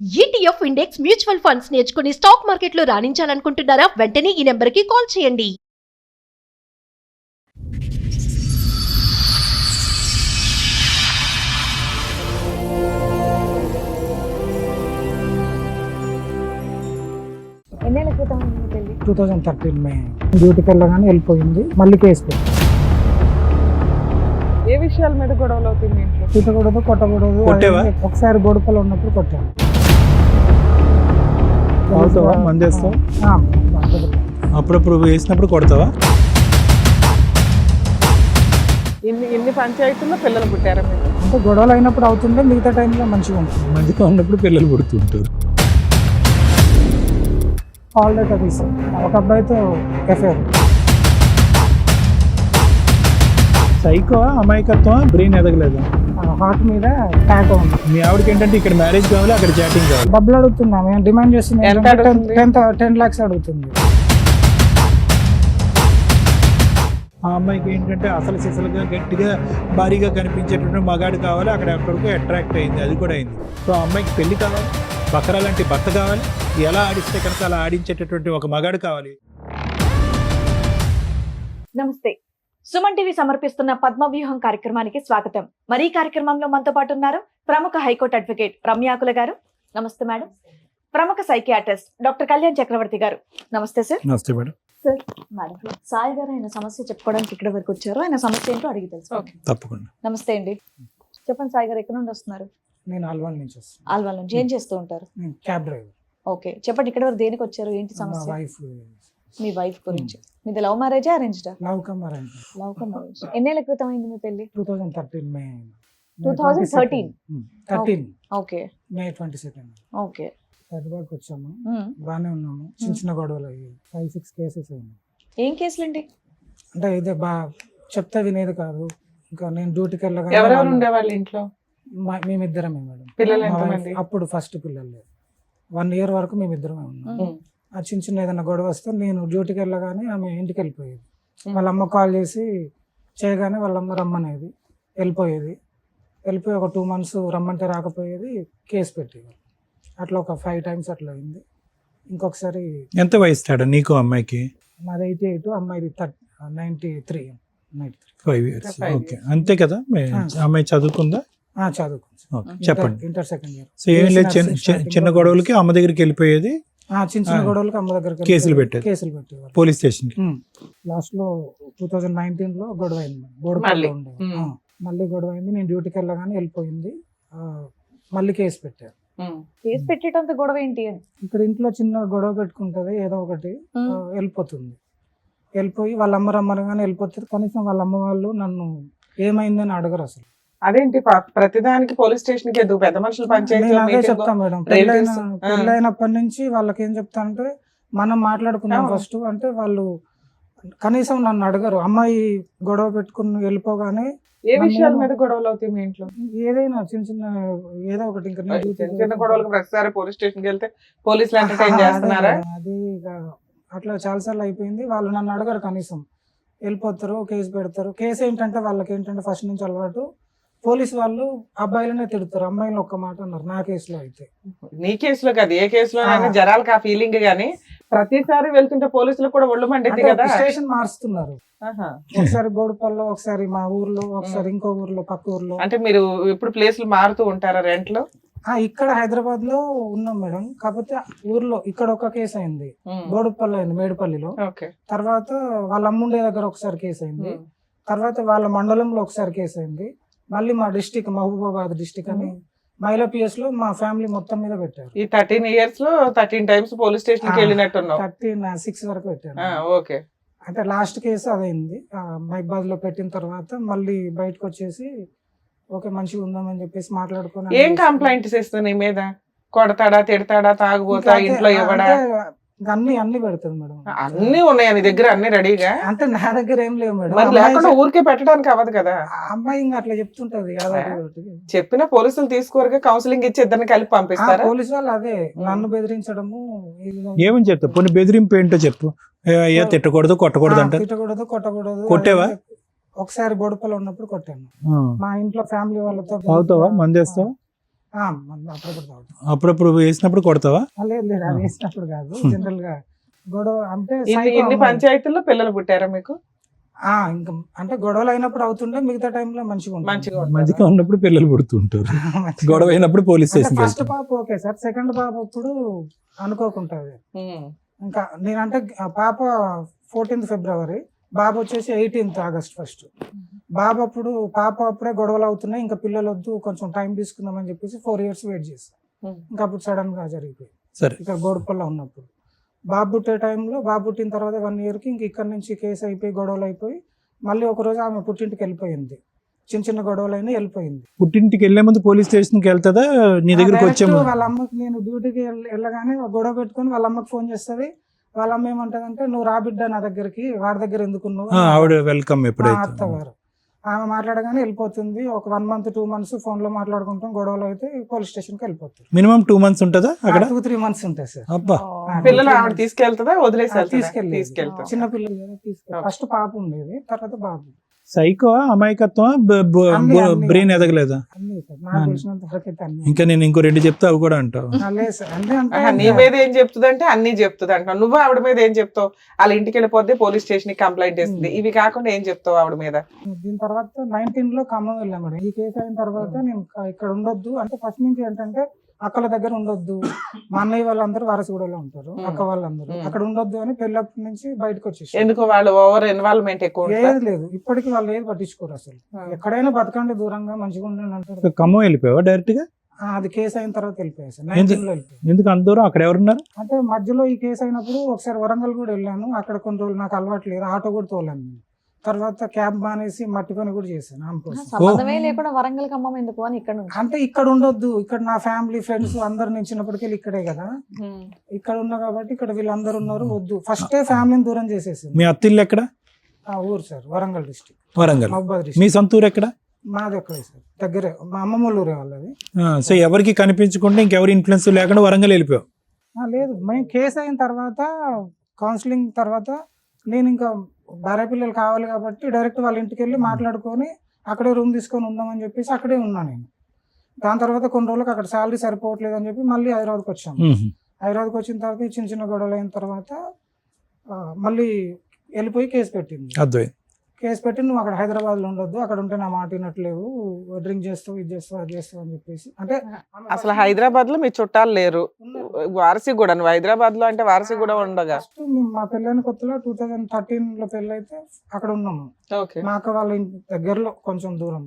ETF index mutual funds నేర్చుకుని stock మార్కెట్లో రాణించాలనుకుంటున్నారా? వెంటనే ఈ నెంబర్కి కాల్ చేయండి. ఎన్నేళ్ల క్రితం అయింది పెళ్లి? 2013 మే డ్యూటీకి వెళ్ళగానే వెళ్ళిపోయింది. మళ్ళీ కేసు పెట్టి ఏ విషయాల మీద గొడవలు అవుతుంది ఇంట్లో? తిట్టకూడదు, కొట్టకూడదు. కొట్టేవా? ఒకసారి బొడుపలు ఉన్నప్పుడు కొట్టాను. అవుతావా? మందేస్తావా? ఆ, అప్పుడప్పుడు వేసినప్పుడు కొడతావా? ఇన్ని పంచాయతీల్లో పిల్లలు పుట్టారా మీరు? అంటే గొడవలు అయినప్పుడు అవుతుంటే మిగతా టైంలో మంచిగా ఉంటుంది. మంచిగా ఉన్నప్పుడు పిల్లలు పుడుతుంటారు. కాల్ డేటా తీసాను. ఒక అబ్బాయితో ఎఫ్ఐఆర్. సైకో, అమాయకత్వం, బ్రెయిన్ ఎదగలేదా? హార్ట్ మీద ట్యాగ్ ఉంది. మీ ఆవిడకి ఏంటంటే ఇక్కడ మ్యారేజ్ కావాలి, అక్కడ చాటింగ్ కావాలి. డబ్బులు అడుగుతున్నా, మేము డిమాండ్ చేస్తుంది. ఎంత అడుగుతుంది? 10 lakhs అడుగుతుంది. ఆ అమ్మాయికి ఏంటంటే అసలు సిసలుగా గట్టిగా భారీగా కనిపించేటువంటి మగాడు కావాలి, అక్కడ ఎక్కడికో అట్రాక్ట్ అయింది, అది కూడా అయింది. సో ఆ అమ్మాయికి పెళ్లి కావాలి, బకరా లాంటి భర్త కావాలి, ఎలా ఆడిస్తే కనుక అలా ఆడించేటటువంటి ఒక మగాడు కావాలి. నమస్తే. సుమన్ టీవీ సమర్పిస్తున్న పద్మవ్యూహం కార్యక్రమానికి స్వాగతం. మరి ఈ కార్యక్రమంలో మనతో పాటు ఉన్నారు ప్రముఖ హైకోర్టు అడ్వకేట్ రమ్యాకుల గారు. నమస్తే మేడం. ప్రముఖ సైకియాట్రిస్ట్ డాక్టర్ కళ్యాణ్ చక్రవర్తి గారు. నమస్తే సార్. నమస్తే మేడం. సార్, మేడం సాయి గారు ఆయన సమస్య చెప్పుకోవడానికి ఇక్కడ వరకు వచ్చారు. ఆయన సమస్య ఏంటో అడిగి తెలుసు. తప్పకుండా. నమస్తే అండి. చెప్పండి సాయి గారు, ఎక్కడ నుండి వస్తున్నారు? నేను ఆల్వాల్ నుంచి వస్తాను. ఆల్వాల్ నుంచి. ఏం చేస్తూ ఉంటారు? నేను క్యాబ్ డ్రైవర్. ఓకే, చెప్పండి ఇక్కడ వరకు దేనికి వచ్చారు, ఏంటి మా సమస్య? వైఫ్ మీ వైఫ్ గురించి. మీది లవ్ మ్యారేజా, అరేంజ్డా? Love come arrange. Love come arrange. ఎన్నేళ్ల క్రితం అయింది మీ పెళ్లి? 2013 మే 2013. 13 ఓకే మే 22 ఓకే. హైదరాబాద్కి వచ్చాము. బాగానే ఉన్నాము. చిన్న గొడవలు అయ్యి 5-6 కేసెస్ అయింది. ఏం కేసులండి? అంటే ఇదే చెప్తే వినేది కాదు. ఇంకా నేను డ్యూటీకి ఎవరెవరు వెళ్ళగా ఉండేవాళ్ళు ఇంట్లో? మేమిద్దరమే మేడం. పిల్లలు మా ఎంతమంది? wife అప్పుడు ఫస్ట్ పిల్లలు లేదు. 1 year వరకు మేమిద్దరమే ఉన్నాం. ఆ చిన్న ఏదైనా గొడవ వస్తే నేను డ్యూటీకి వెళ్ళగానే ఆమె ఇంటికి వెళ్ళిపోయేది. వాళ్ళ అమ్మ కాల్ చేసి చేయగానే వాళ్ళ అమ్మ రమ్మనేది, వెళ్ళిపోయేది. వెళ్ళిపోయి ఒక 2 months రమ్మంటే రాకపోయేది, కేసు పెట్టేది. అట్లా ఒక 5 times అట్లా అయింది. ఇంకొకసారి ఎంత వయసు తేడా నీకు అమ్మాయికి? మాది 88, అమ్మాయిది 93. 5 years. ఓకే, అంతే కదా. అమ్మాయి చదువుకుందా? చదువుకుంది. ఓకే, చెప్పండి. Inter second year. సో ఏం లేదు, చిన్న గొడవలకి అమ్మ దగ్గరికి వెళ్ళిపోయేది, చిన్న గొడవలకి అమ్మ దగ్గర కేసులు పెట్టేది. పోలీస్ స్టేషన్ కి. లాస్ట్ లో 2019 లో గొడవ అయింది. బోడుపల్లిలో ఉండే. మళ్ళీ గొడవ అయింది. నేను డ్యూటీకి వెళ్ళగానే వెళ్ళిపోయింది. మళ్ళీ కేసు పెట్టారు. కేసు పెట్టేటంత గొడవ ఏంటి అని? ఇక్కడ ఇంట్లో చిన్న గొడవ పెట్టుకుంటది, ఏదో ఒకటి వెళ్ళిపోతుంది. వెళ్ళిపోయి వాళ్ళ అమ్మ రమ్మనగానే వెళ్ళిపోతుంది. కనీసం వాళ్ళ అమ్మ వాళ్ళు నన్ను ఏమైందని అడగరు అసలు. అదేంటి ప్రతిదానికి పోలీస్ స్టేషన్ కి ఎందుకు? పెద్ద మనుషులు నేను అదే పంచాయతీ చెప్తాను మేడం. పెళ్ళైనప్పటి నుంచి వాళ్ళకి ఏం చెప్తా అంటే, మనం మాట్లాడుకున్నాం ఫస్ట్ అంటే వాళ్ళు కనీసం నన్ను అడగరు. అమ్మాయి గొడవ పెట్టుకుని వెళ్ళిపోగానే ఏ విషయాల మీద గొడవలు అవుతాయి మీ ఇంట్లో? ఏదైనా చిన్న ఏదో ఒకటి. ఇంకా చిన్న గొడవలకు ప్రతిసారి పోలీస్ స్టేషన్ కి వెళ్తే పోలీసులు ఎంటర్టైన్ చేస్తున్నారా? అది ఇక అట్లా చాలాసార్లు అయిపోయింది. వాళ్ళు నన్ను అడగరు, కనీసం వెళ్ళిపోతారు, కేసు పెడతారు. కేసు ఏంటంటే వాళ్ళకి ఏంటంటే ఫస్ట్ నుంచి అలవాటు, పోలీసు వాళ్ళు అబ్బాయిలనే తిడతారు, అమ్మాయిలు ఒక్క మాట అన్నారు. నా కేసులో అయితే, నీ కేసులో కాదు, ఏ కేసులో జనాలకు ఆ ఫీలింగ్ గానీ ప్రతిసారి వెళ్తుంటే పోలీసులు కూడా ఒళ్ళు మండిద్ది కదా. స్టేషన్ మారుస్తున్నారు. ఒకసారి బోడుపల్లో, ఒకసారి మా ఊర్లో, ఒకసారి ఇంకో ఊర్లో, పక్క ఊర్లో. అంటే మీరు ఇప్పుడు ప్లేసులు మారుతూ ఉంటారా రెంట్ లో? ఇక్కడ హైదరాబాద్ లో ఉన్నాం మేడం. కాకపోతే ఊర్లో ఇక్కడ ఒక కేసు అయింది, బోడుపల్లి అయింది, మేడిపల్లిలో. తర్వాత వాళ్ళ అమ్ముండే దగ్గర ఒకసారి కేసు అయింది. తర్వాత వాళ్ళ మండలంలో ఒకసారి కేసు అయింది. మళ్ళీ మా డిస్టిక్ మహబూబాబాద్ డిస్టిక్ అని మహిళా పిఎస్ లో మా ఫ్యామిలీ మొత్తం మీద పెట్టారు. ఈ 13 years లో 13 times పోలీస్ స్టేషన్ కి వెళ్ళినట్టున్నావు. 36 వరకు పెట్టారు. ఓకే. అంటే లాస్ట్ కేసు అదైంది. మహిబాద్ లో పెట్టిన తర్వాత మళ్ళీ బయటకు వచ్చేసి ఓకే మంచిగా ఉందామని చెప్పేసి మాట్లాడుకుని. ఏం కంప్లైంట్స్ ఇస్తుంది నీ మీద? కొడతాడా, తిడతాడా, తాగుబోతా, ఇంట్లో ఇవ్వడా? అన్ని పెడతాడు మేడం. అన్ని ఉన్నాయా నీ దగ్గర? అన్ని రెడీగా? అంటే నా దగ్గర ఏం లేవు మేడం. మరి లేకుండా ఊరికే పెట్టడానికి అవ్వదు కదా. అమ్మాయి ఇంకా అట్లా చెప్తుంటది. చెప్పిన పోలీసులు తీసుకోరుగా, కౌన్సిలింగ్ ఇచ్చి ఇద్దరిని కలిపి పంపిస్తారా? పోలీసు వాళ్ళు అదే నన్ను బెదిరించడము. ఏమని చెప్తావు? కొన్ని బెదిరింపు ఏంటో చెప్పు. అయ్యా తిట్టకూడదు, కొట్టకూడదు అంటే? తిట్టకూడదు, కొట్టకూడదు. కొట్టేవా? ఒకసారి బోడుపల్లి ఉన్నప్పుడు కొట్టాను. మా ఇంట్లో ఫ్యామిలీ వాళ్ళతో. అవుతావా? మందేస్తావా? అప్పుడప్పుడు తాగుతాం. అప్పుడప్పుడు వేసినప్పుడు కొడతావా? లేదు లేదు, అది వేసినప్పుడు కాదు, జనరల్ గా గొడవ అంటే ఇన్ని ఇన్ని పంచాయతీల్లో పిల్లలు పుట్టారా మీకు? ఇంకా అంటే గొడవలు అయినప్పుడు అవుతుండే, మిగతా టైంలో మంచిగా ఉంటుంది. మంచిగా ఉంటారా? మంచిగా ఉన్నప్పుడు పిల్లలు పుడుతుంటారు, గొడవ అయినప్పుడు పోలీస్ స్టేషన్ ఫస్ట్ పాప ఓకే సార్, సెకండ్ పాప అప్పుడు అనుకోకుండా ఉమ్. ఇంకా నేనంటే పాప 14th ఫిబ్రవరి, బాబు వచ్చేసి 18th ఆగస్ట్ 1. బాబు అప్పుడు పాప అప్పుడే గొడవలు అవుతున్నాయి, ఇంకా పిల్లలు వద్దు కొంచెం టైం తీసుకుందామని చెప్పేసి 4 years వెయిట్ చేస్తాను. ఇంకా అప్పుడు సడన్ గా జరిగిపోయింది. సరే. ఇక్కడ గోడపల్ల ఉన్నప్పుడు బాబు పుట్టే టైంలో, బాబు పుట్టిన తర్వాత 1 year కి ఇంక ఇక్కడ నుంచి కేసు అయిపోయి గొడవలు అయిపోయి మళ్ళీ ఒక రోజు ఆమె పుట్టింటికి వెళ్ళిపోయింది. చిన్న చిన్న గొడవలు అయినా వెళ్ళిపోయింది. పుట్టింటికి వెళ్లే ముందు పోలీస్ స్టేషన్ కి వెళ్తుందా నీ దగ్గరికి వచ్చే Direct ముందు? వాళ్ళ అమ్మకి నేను డ్యూటీకి వెళ్ళగానే గొడవ పెట్టుకొని వాళ్ళ అమ్మకి ఫోన్ చేస్తుంది. వాళ్ళ అమ్మ ఏమంటదంటే, నువ్వు రా బిడ్డ నా దగ్గరికి, వాడి దగ్గర ఎందుకు ఉన్నావు? ఆవిడ వెల్కమ్ మా ఎప్పుడైతే అత్తగారు ఆమె మాట్లాడగానే వెళ్ళిపోతుంది. ఒక 1 month 2 months ఫోన్ లో మాట్లాడుకుంటాం, గొడవలు అయితే పోలీస్ స్టేషన్ కి వెళ్ళిపోతారు. మినిమం 2 months ఉంటుందా అక్కడ? 2-3 months ఉంటాయి సార్. అబ్బా, పిల్లలు ఆవిడ తీసుకెళ్తుందా వదిలేసి తీసుకెళ్తారు. చిన్న పిల్లలు కదా తీసుకెళ్తారు. ఫస్ట్ పాప ఉండేది, తర్వాత బాబు. సైకో అమాయకత్వం, అన్ని, అన్ని. బ్రెయిన్ ఎదగలేదా? అన్ని సార్, నాకు తెలిసినంత వరకు అయితే అన్ని. ఇంకా నేను ఇంకో 2 చెప్తే అవి కూడా అంటావు. లేదు సార్, అంటే నీ మీద ఏం చెప్తుంది అంటే అన్ని చెప్తుంది అంటావు. నువ్వు ఆవిడ మీద ఏం చెప్తావు? వాళ్ళ ఇంటికి వెళ్ళిపోతే పోలీస్ స్టేషన్ కి కంప్లైంట్ చేస్తుంది. ఇవి కాకుండా ఏం చెప్తావు ఆవిడ మీద? దీని తర్వాత 19 లో ఖమ్మం వెళ్ళాం మేడం. ఈ కేసు అయిన తర్వాత నేను ఇక్కడ ఉండొద్దు అంటే, ఫస్ట్ నుంచి ఏంటంటే అక్కల దగ్గర ఉండొద్దు, మా అన్నయ్య వాళ్ళందరూ వారసుగూడలో ఉంటారు, అక్క వాళ్ళందరూ అక్కడ ఉండొద్దు అని పెళ్ళప్పటి నుంచి బయటకు వచ్చేసి. ఎందుకు వాళ్ళు ఓవర్ ఇన్వాల్వ్మెంట్ ఎక్కువ ఉంటుందా? ఏది లేదు, ఇప్పటికి వాళ్ళు ఏది పట్టించుకోరు అసలు. ఎక్కడైనా బతకండి దూరంగా, మంచిగా ఉండండి అంటారు. ఖమ్మం వెళ్ళిపోయావా డైరెక్ట్ గా? అది కేసు అయిన తర్వాత వెళ్ళిపోయాయి సార్. 19 లో వెళ్ళిపోయాయి. ఎందుకు అంత దూరం? అక్కడ ఎవరున్నారు? అంటే మధ్యలో ఈ కేసు అయినప్పుడు ఒకసారి వరంగల్ కూడా వెళ్ళాను. అక్కడ కొన్ని రోజులు నాకు అలవాటు లేదు, ఆటో కూడా తోలాను నేను. తర్వాత క్యాబ్ మానేసి మట్టి పని కూడా చేశాను ఆమె కోసం. సంబంధమే లేకుండా వరంగల్ ఖమ్మం ఎందుకు అని ఇక్కడ నుంచి. అంటే ఇక్కడ ఉండొద్దు, ఇక్కడ నా ఫ్యామిలీ ఫ్రెండ్స్ అందరు నేను చిన్నప్పటికీ ఇక్కడే కదా, ఇక్కడ ఉన్నా కాబట్టి ఇక్కడ వీళ్ళందరూ ఉన్నారు, వద్దు. ఫస్టే ఫ్యామిలీని దూరం చేసేసింది. మీ అత్తిల్లు ఎక్కడ? ఆ ఊరు సార్, వరంగల్ డిస్ట్రిక్ట్, వరంగల్. మహబూబాద్ మీ డిస్ట్రిక్ట్. సొంత ఊరు ఎక్కడ? మాది ఎక్కడే సార్, దగ్గరే, మా అమ్మమ్మ ఊరే వాళ్ళది. సో ఎవరికి కనిపించకుండా, ఇంకెవరి ఇన్ఫ్లుయెన్స్ లేకుండా వరంగల్ వెళ్ళిపోయావు? లేదు, మేము కేసు అయిన తర్వాత కౌన్సిలింగ్ తర్వాత నేను ఇంకా భార్య పిల్లలు కావాలి కాబట్టి డైరెక్ట్ వాళ్ళ ఇంటికి వెళ్ళి మాట్లాడుకొని అక్కడే రూమ్ తీసుకొని ఉందామని చెప్పేసి అక్కడే ఉన్నా నేను. దాని తర్వాత కొన్ని రోజులకు అక్కడ శాలరీ సరిపోవట్లేదు అని చెప్పి మళ్ళీ హైదరాబాద్కి వచ్చాము. హైదరాబాద్కి వచ్చిన తర్వాత ఈ చిన్న చిన్న గొడవలు అయిన తర్వాత మళ్ళీ వెళ్ళిపోయి కేసు పెట్టింది. అద్వైత్ కేసు పెట్టి, నువ్వు అక్కడ హైదరాబాద్లో ఉండొద్దు, అక్కడ ఉంటే నా మాట వినట్లేవు, డ్రింక్ చేస్తావు, ఇది చేస్తావు, అది చేస్తావు అని చెప్పేసి. అంటే అసలు హైదరాబాద్ లో మీ చుట్టాలు లేరు, వారసి కూడా. నువ్వు హైదరాబాద్ లో అంటే వారసి కూడా ఉండగా. ఫస్ట్ మా పెళ్ళైన కొత్తలో 2013 లో పెళ్ళి అయితే అక్కడ ఉన్నాము. మా అక్క వాళ్ళ ఇంటి దగ్గరలో కొంచెం దూరం.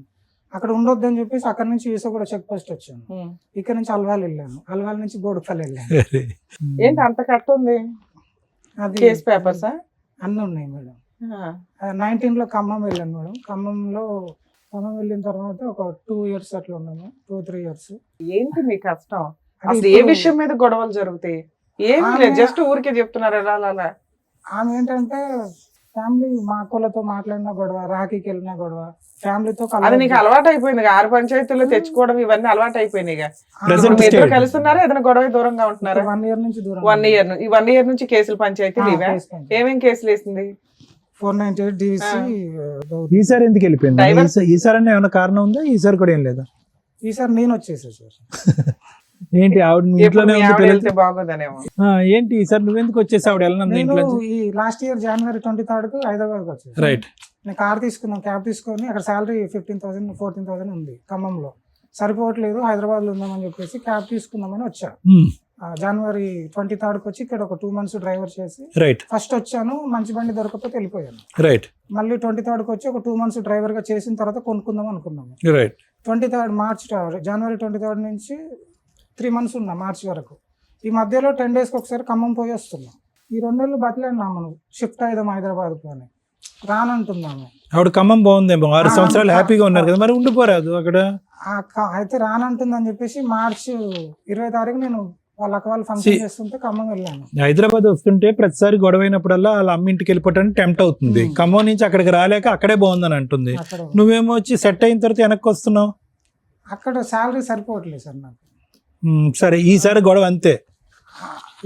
అక్కడ ఉండొద్దు అని చెప్పేసి అక్కడ నుంచి కూడా చెక్ పోస్ట్ వచ్చాను. ఇక్కడ నుంచి అల్వాల్ వెళ్ళాను, అల్వాల్ నుంచి బోడుపల్లి వెళ్ళాను. ఏంటి అంత కట్ ఉంది? అది కేస్ పేపర్సా? అన్ని ఉన్నాయి మేడం. 19 లో ఖమ్మం వెళ్ళాను మేడం. ఖమ్మం వెళ్ళిన తర్వాత ఒక 2 years అట్లా ఉన్నాము, 2-3 years. ఏంటి మీ కష్టం? అసలు ఏ విషయం మీద గొడవలు జరుగుతాయి? ఏమి లేదు, జస్ట్ ఊరికే చెప్తున్నారు అలా. ఆమె ఏంటంటే ఫ్యామిలీ, మా అక్కలతో మాట్లాడిన గొడవ, రాఖీకి వెళ్ళిన గొడవ, ఫ్యామిలీతో అది నీకు అలవాటు అయిపోయింది. 6 పంచాయతీల్లో తెచ్చుకోవడం ఇవన్నీ అలవాటు అయిపోయినాయి. Present ఇద్దరు state. కలుస్తున్నారా? ఏదైనా గొడవ దూరంగా ఉంటున్నారా? 1 year నుంచి దూరం. 1 year ఈ 1 year నుంచి కేసులు పంచాయతీలు ఇవే? ఏమేం కేసులు వేసింది? 498 DVC. ఈసారి ఎందుకు వెళ్ళిపోయింది? ఈసారి అన్న ఏమైనా కారణం ఉందా? ఈసారి కూడా ఏం లేదా? ఈసారి నేను వచ్చేసా సార్. ఏంటి ఆవిడ మీ ఇంట్లోనే ఉంది పిల్లలు? వెళ్తే బాగోదనేమో. ఏంటి ఈసారి నువ్వెందుకు వచ్చేసి ఆవిడ వెళ్ళిన నేను ఇంట్లో? ఈ లాస్ట్ ఇయర్ January 23rd హైదరాబాద్కి వచ్చాను. రైట్. నేను కార్ తీసుకున్నాను, క్యాబ్ తీసుకొని. అక్కడ శాలరీ 15,000 14,000 ఉంది ఖమ్మంలో, సరిపోవట్లేదు, హైదరాబాద్లో ఉందామని చెప్పేసి క్యాబ్ తీసుకుందామని వచ్చా. January 23rd వచ్చి ఇక్కడ ఒక 2 months డ్రైవర్ చేసి రైట్. ఫస్ట్ వచ్చాను, మంచి బండి దొరకకపోతే వెళ్ళిపోయాను. రైట్. మళ్ళీ 23rd వచ్చి ఒక 2 months డ్రైవర్ గా చేసిన తర్వాత కొనుక్కుందాం అనుకున్నాము. Right. 23rd March, January 23rd నుంచి 3 months ఉన్నా మార్చ్ వరకు. ఈ మధ్యలో 10 days ఒకసారి ఖమ్మం పోయి వస్తున్నాం. ఈ 2 నెలలు బతలేన్నాము, షిఫ్ట్ అయిదాం హైదరాబాద్కు అని రానంటున్నాము. ఆవిడ ఖమ్మం బాగుందేమో, 6 సంవత్సరాలు హ్యాపీగా ఉన్నారు కదా, మరి ఉండిపోరాదు అక్కడ? అయితే రానంటుందని చెప్పేసి మార్చ్ 20 తారీఖు నేను వాళ్ళ ఫంక్షన్ చేస్తుంటే ఖమ్మం వెళ్ళాను. హైదరాబాద్ వస్తుంటే ప్రతిసారి గొడవ అయినప్పుడల్లా వాళ్ళ అమ్మ ఇంటికి వెళ్ళిపోవటానికి టెంప్ట్ అవుతుంది. ఖమ్మం నుంచి అక్కడికి రాలేక అక్కడే బాగుందని అంటుంది. నువ్వేమో వచ్చి సెట్ అయిన తర్వాత వెనక్కి వస్తున్నావు. అక్కడ శాలరీ సరిపోవట్లేదు సార్ నాకు. సరే, ఈసారి గొడవ అంతే.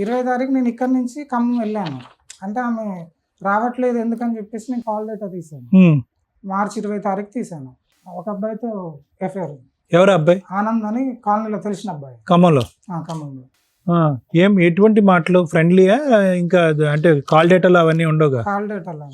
20 తారీఖు నేను ఇక్కడ నుంచి ఖమ్మం వెళ్ళాను. అంటే ఆమె రావట్లేదు ఎందుకని చెప్పేసి నేను కాల్ లెటర్ తీసాను. మార్చ్ 20 తారీఖు తీసాను. ఒక అబ్బాయితో ఎఫ్ఐఆర్ ఎవరు అబ్బాయి? ఆనంద్ అని కాలనీలో తెలిసిన అబ్బాయి. ఖమ్మంలో. ఖమ్మంలో. ఏం ఎటువంటి మాటలు? ఫ్రెండ్లీయా? ఇంకా అంటే కాల్ డేటాలు అవన్నీ ఉండవుగా? కాల్ డేట్ అలా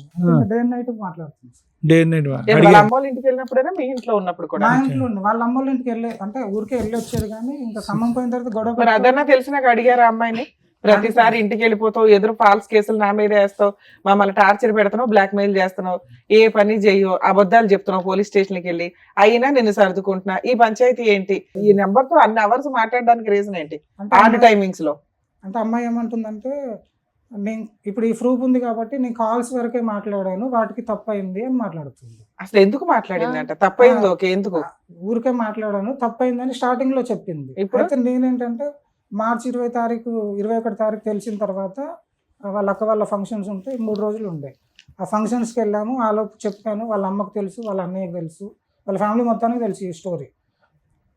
డే అండ్ నైట్ మాట్లాడుతుంది. డే నైట్ వాళ్ళ అమ్మ వాళ్ళ ఇంటికి వెళ్ళినప్పుడైనా మీ ఇంట్లో ఉన్నప్పుడు కూడా? మా ఇంట్లో ఉండి వాళ్ళ అమ్మ వాళ్ళ ఇంటికి వెళ్ళి అంటే ఊరికే వెళ్ళి వచ్చాడు కానీ ఇంకా ఖమ్మం పోయిన తర్వాత గొడవ మరి అదన్నా తెలిసినాక అడిగారా అమ్మాయిని? ప్రతిసారి ఇంటికి వెళ్ళిపోతావు, ఎదురు ఫాల్స్ కేసులు నా మీద వేస్తావు, మమ్మల్ని టార్చర్ పెడుతున్నావు, బ్లాక్ మెయిల్ చేస్తున్నావు, ఏ పని చెయ్యో, అబద్ధాలు చెప్తున్నావు పోలీస్ స్టేషన్కి వెళ్ళి, అయినా నిన్ను సర్దుకుంటున్నా, ఈ పంచాయతీ ఏంటి? ఈ నెంబర్ తో అన్ని అవర్స్ మాట్లాడడానికి రీజన్ ఏంటి? ఆర్డ్ టైమింగ్స్ లో అంటే అమ్మాయి ఏమంటుందంటే నేను ఇప్పుడు ఈ ప్రూఫ్ ఉంది కాబట్టి నేను కాల్స్ వరకే మాట్లాడాను, వాటికి తప్పైంది అని మాట్లాడుతుంది. అసలు ఎందుకు మాట్లాడింది అంట? తప్పైంది ఓకే, ఎందుకు? ఊరికే మాట్లాడాను తప్పైందని స్టార్టింగ్ లో చెప్పింది. ఇప్పుడు? అయితే నేనేంటంటే మార్చి 20 తారీఖు 21 తారీఖు తెలిసిన తర్వాత వాళ్ళ అక్క వాళ్ళ ఫంక్షన్స్ ఉంటే 3 రోజులు ఉండే. ఆ ఫంక్షన్స్కి వెళ్ళాము. ఆలోపు చెప్పాను, వాళ్ళ అమ్మకు తెలుసు, వాళ్ళ అన్నయ్యకి తెలుసు, వాళ్ళ ఫ్యామిలీ మొత్తానికి తెలుసు ఈ స్టోరీ.